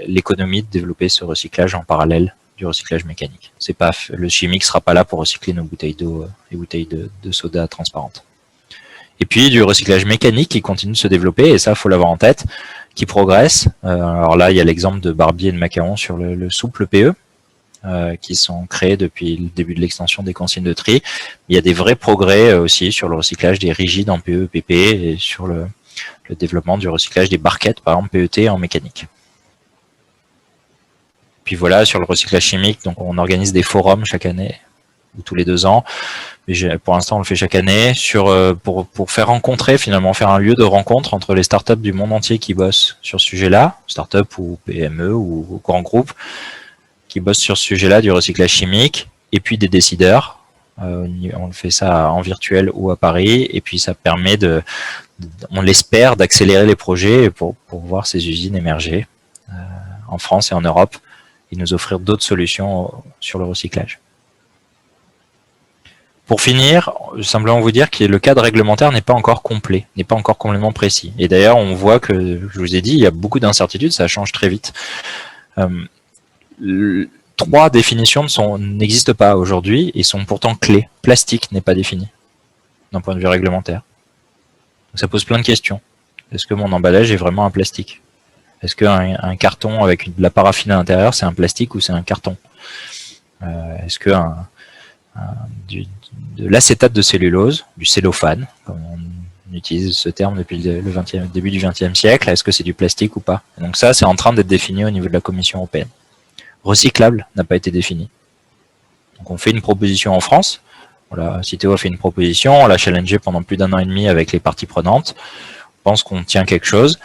l'économie de développer ce recyclage en parallèle du recyclage mécanique. Le chimique ne sera pas là pour recycler nos bouteilles d'eau et bouteilles de soda transparentes. Et puis du recyclage mécanique qui continue de se développer, et ça, il faut l'avoir en tête, qui progresse. Alors là, il y a l'exemple de Barbier et de Macaron sur le souple PE. qui sont créés depuis le début de l'extension des consignes de tri. Il y a des vrais progrès aussi sur le recyclage des rigides en PE, PP et sur le développement du recyclage des barquettes, par exemple PET en mécanique. Puis voilà, sur le recyclage chimique, donc on organise des forums chaque année ou tous les 2 ans. Mais pour l'instant, on le fait chaque année pour faire rencontrer, finalement, faire un lieu de rencontre entre les startups du monde entier qui bossent sur ce sujet-là, startups ou PME ou grands groupes qui bossent sur ce sujet-là du recyclage chimique, et puis des décideurs. On fait ça en virtuel ou à Paris, et puis ça permet on l'espère, d'accélérer les projets pour voir ces usines émerger en France et en Europe et nous offrir d'autres solutions sur le recyclage. Pour finir, simplement vous dire que le cadre réglementaire n'est pas encore complet, n'est pas encore complètement précis. Et d'ailleurs, on voit que, je vous ai dit, il y a beaucoup d'incertitudes, ça change très vite. 3 définitions n'existent pas aujourd'hui et sont pourtant clés. Plastique n'est pas défini d'un point de vue réglementaire. Donc ça pose plein de questions. Est-ce que mon emballage est vraiment un plastique? Est-ce qu'un carton avec de la paraffine à l'intérieur, c'est un plastique ou c'est un carton? Est-ce que de l'acétate de cellulose, du cellophane, comme on utilise ce terme depuis le début du XXe siècle, est-ce que c'est du plastique ou pas? Et donc ça, c'est en train d'être défini au niveau de la Commission européenne. Recyclable n'a pas été défini. Donc on fait une proposition en France. Citeo a fait une proposition, on l'a challengé pendant plus d'1 an et demi avec les parties prenantes. On pense qu'on tient quelque chose.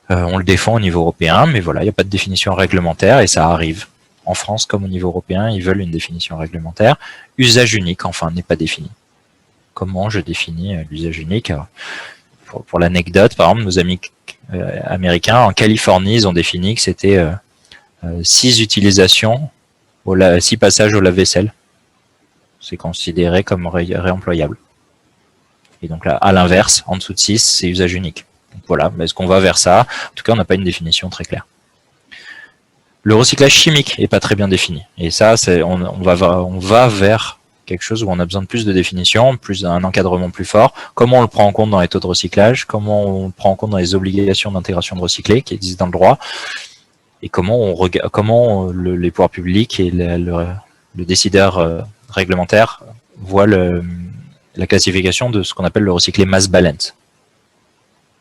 On le défend au niveau européen, mais voilà, il n'y a pas de définition réglementaire et ça arrive. En France comme au niveau européen, ils veulent une définition réglementaire. Usage unique, enfin, n'est pas défini. Comment je définis l'usage unique? Pour l'anecdote, par exemple, nos amis américains, en Californie, ils ont défini que c'était 6 utilisations, 6 passages au lave-vaisselle. C'est considéré comme réemployable. Et donc là, à l'inverse, en dessous de 6, c'est usage unique. Donc voilà, est-ce qu'on va vers ça? En tout cas, on n'a pas une définition très claire. Le recyclage chimique n'est pas très bien défini. Et ça, on va vers quelque chose où on a besoin de plus de définition, plus d'un encadrement plus fort. Comment on le prend en compte dans les taux de recyclage? Comment on le prend en compte dans les obligations d'intégration de recyclés qui existent dans le droit? Et comment les pouvoirs publics et le décideur réglementaire voient la classification de ce qu'on appelle le recyclé mass balance.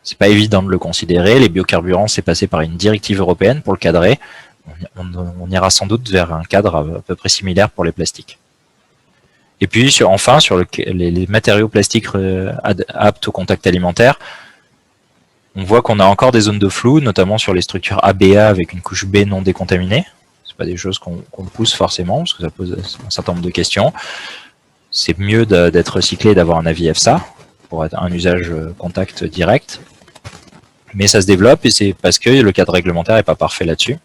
C'est pas évident de le considérer. Les biocarburants, c'est passé par une directive européenne pour le cadrer. On ira sans doute vers un cadre à peu près similaire pour les plastiques. Et puis, enfin, sur les matériaux plastiques aptes au contact alimentaire, on voit qu'on a encore des zones de flou, notamment sur les structures ABA avec une couche B non décontaminée. C'est pas des choses qu'on pousse forcément, parce que ça pose un certain nombre de questions. C'est mieux d'être recyclé, d'avoir un avis EFSA pour être un usage contact direct. Mais ça se développe et c'est parce que le cadre réglementaire n'est pas parfait là-dessus.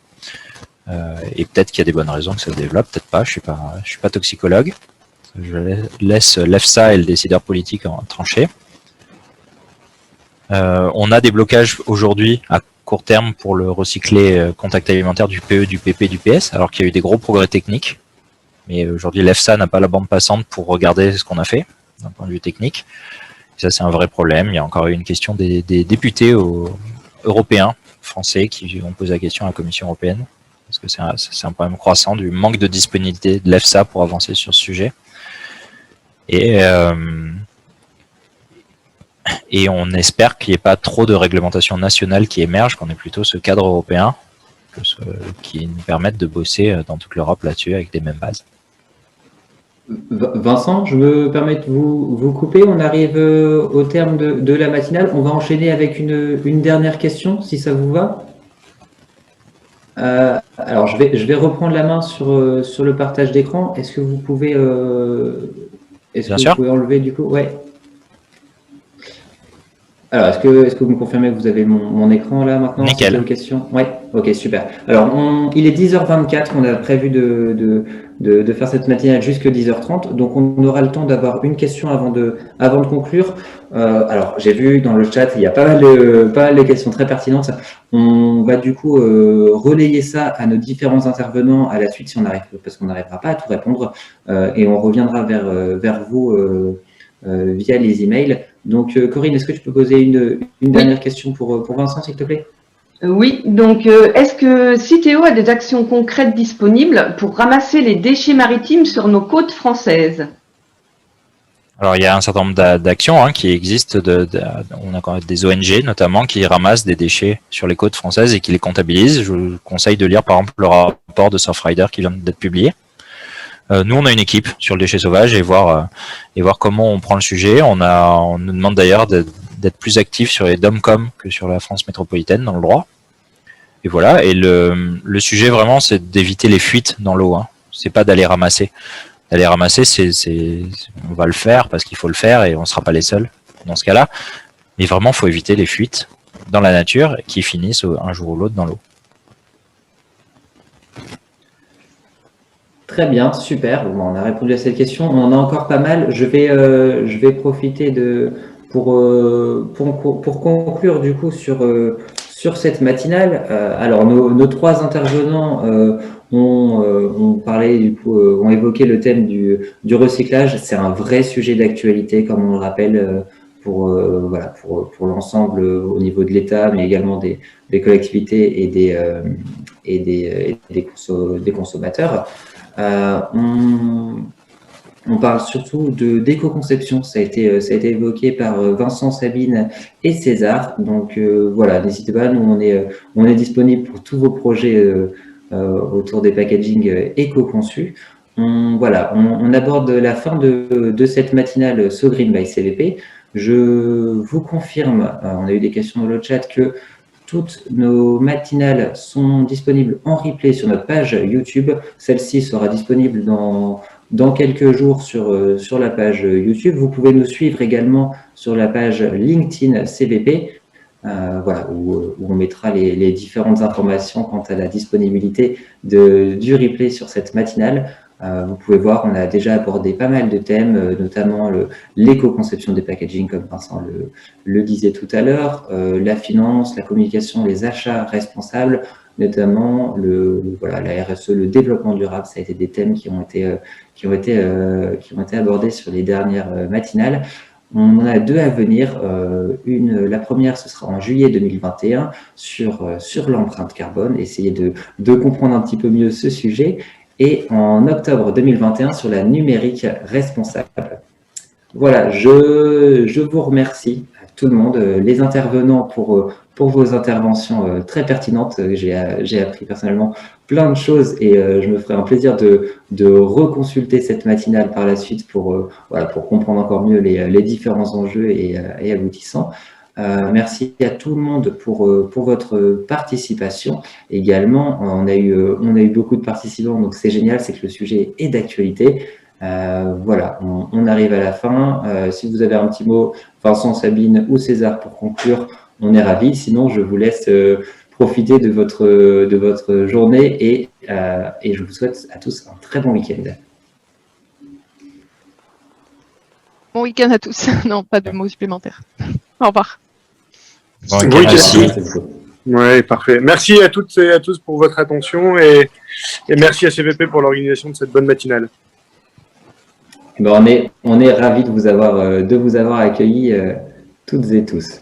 Et peut-être qu'il y a des bonnes raisons que ça se développe, peut-être pas. Je suis pas toxicologue. Je laisse l'EFSA et le décideur politique en trancher. On a des blocages aujourd'hui à court terme pour le recycler contact alimentaire du PE, du PP, du PS, alors qu'il y a eu des gros progrès techniques. Mais aujourd'hui, l'EFSA n'a pas la bande passante pour regarder ce qu'on a fait d'un point de vue technique. Et ça, c'est un vrai problème. Il y a encore eu une question des députés européens, français, qui ont posé la question à la Commission européenne. Parce que c'est un problème croissant du manque de disponibilité de l'EFSA pour avancer sur ce sujet. Et on espère qu'il n'y ait pas trop de réglementation nationale qui émerge, qu'on ait plutôt ce cadre européen qui nous permette de bosser dans toute l'Europe là-dessus avec des mêmes bases. Vincent, je me permets de vous couper. On arrive au terme de la matinale. On va enchaîner avec une dernière question, si ça vous va. Alors, je vais reprendre la main sur le partage d'écran. Est-ce que vous pouvez, vous pouvez enlever du coup? Ouais. Alors, est-ce que vous me confirmez que vous avez mon écran là maintenant? Nickel. Question. Ouais. Ok, super. Alors, il est 10h24. On a prévu de faire cette matinale jusqu'à 10h30. Donc, on aura le temps d'avoir une question avant de conclure. Alors, j'ai vu dans le chat, il y a pas mal de questions très pertinentes. On va du coup relayer ça à nos différents intervenants à la suite si on arrive, parce qu'on n'arrivera pas à tout répondre. Et on reviendra vers vous via les emails. Donc, Corinne, est-ce que tu peux poser une dernière question pour Vincent, s'il te plaît? Oui, donc est-ce que Citeo a des actions concrètes disponibles pour ramasser les déchets maritimes sur nos côtes françaises? Alors, il y a un certain nombre d'actions qui existent. On a quand même des ONG notamment qui ramassent des déchets sur les côtes françaises et qui les comptabilisent. Je vous conseille de lire par exemple le rapport de Surfrider qui vient d'être publié. Nous, on a une équipe sur le déchet sauvage et voir comment on prend le sujet. On nous demande d'ailleurs d'être plus actifs sur les DOMCOM que sur la France métropolitaine dans le droit. Et voilà. Et le sujet vraiment, c'est d'éviter les fuites dans l'eau. C'est pas d'aller ramasser. D'aller ramasser, on va le faire parce qu'il faut le faire et on ne sera pas les seuls dans ce cas-là. Mais vraiment, il faut éviter les fuites dans la nature qui finissent un jour ou l'autre dans l'eau. Très bien, super. Bon, on a répondu à cette question. On en a encore pas mal. Je vais profiter pour conclure du coup sur cette matinale. Alors nos trois intervenants ont parlé du coup, ont évoqué le thème du recyclage. C'est un vrai sujet d'actualité, comme on le rappelle, pour l'ensemble au niveau de l'État, mais également des collectivités et des consommateurs. On parle surtout d'éco-conception, ça a été évoqué par Vincent, Sabine et César. Donc voilà, n'hésitez pas, nous on est disponible pour tous vos projets autour des packaging éco-conçus. On aborde la fin de cette matinale So Green by CVP. Je vous confirme, on a eu des questions dans le chat, que toutes nos matinales sont disponibles en replay sur notre page YouTube. Celle-ci sera disponible dans quelques jours sur la page YouTube. Vous pouvez nous suivre également sur la page LinkedIn CVP, où on mettra les différentes informations quant à la disponibilité du replay sur cette matinale. Vous pouvez voir, on a déjà abordé pas mal de thèmes, notamment l'éco-conception des packaging, comme Vincent le disait tout à l'heure, la finance, la communication, les achats responsables, notamment la RSE, le développement durable. Ça a été des thèmes qui ont été abordés sur les dernières matinales. On en a deux à venir. La première, ce sera en juillet 2021 sur l'empreinte carbone, essayer de comprendre un petit peu mieux ce sujet. Et en octobre 2021 sur la numérique responsable. Voilà, je vous remercie à tout le monde, les intervenants pour vos interventions très pertinentes. J'ai appris personnellement plein de choses et je me ferai un plaisir de reconsulter cette matinale par la suite pour comprendre encore mieux les différents enjeux et aboutissants. Merci à tout le monde pour votre participation. Également, on a eu beaucoup de participants, donc c'est génial, c'est que le sujet est d'actualité. On arrive à la fin. Si vous avez un petit mot, Vincent, Sabine ou César pour conclure, on est ravis. Sinon, je vous laisse profiter de votre journée et je vous souhaite à tous un très bon week-end. Bon week-end à tous. Non, pas de mots supplémentaires. Au revoir. Bon week-end aussi. Oui, parfait. Merci à toutes et à tous pour votre attention et merci à CVP pour l'organisation de cette bonne matinale. On est ravis de vous avoir accueillis toutes et tous.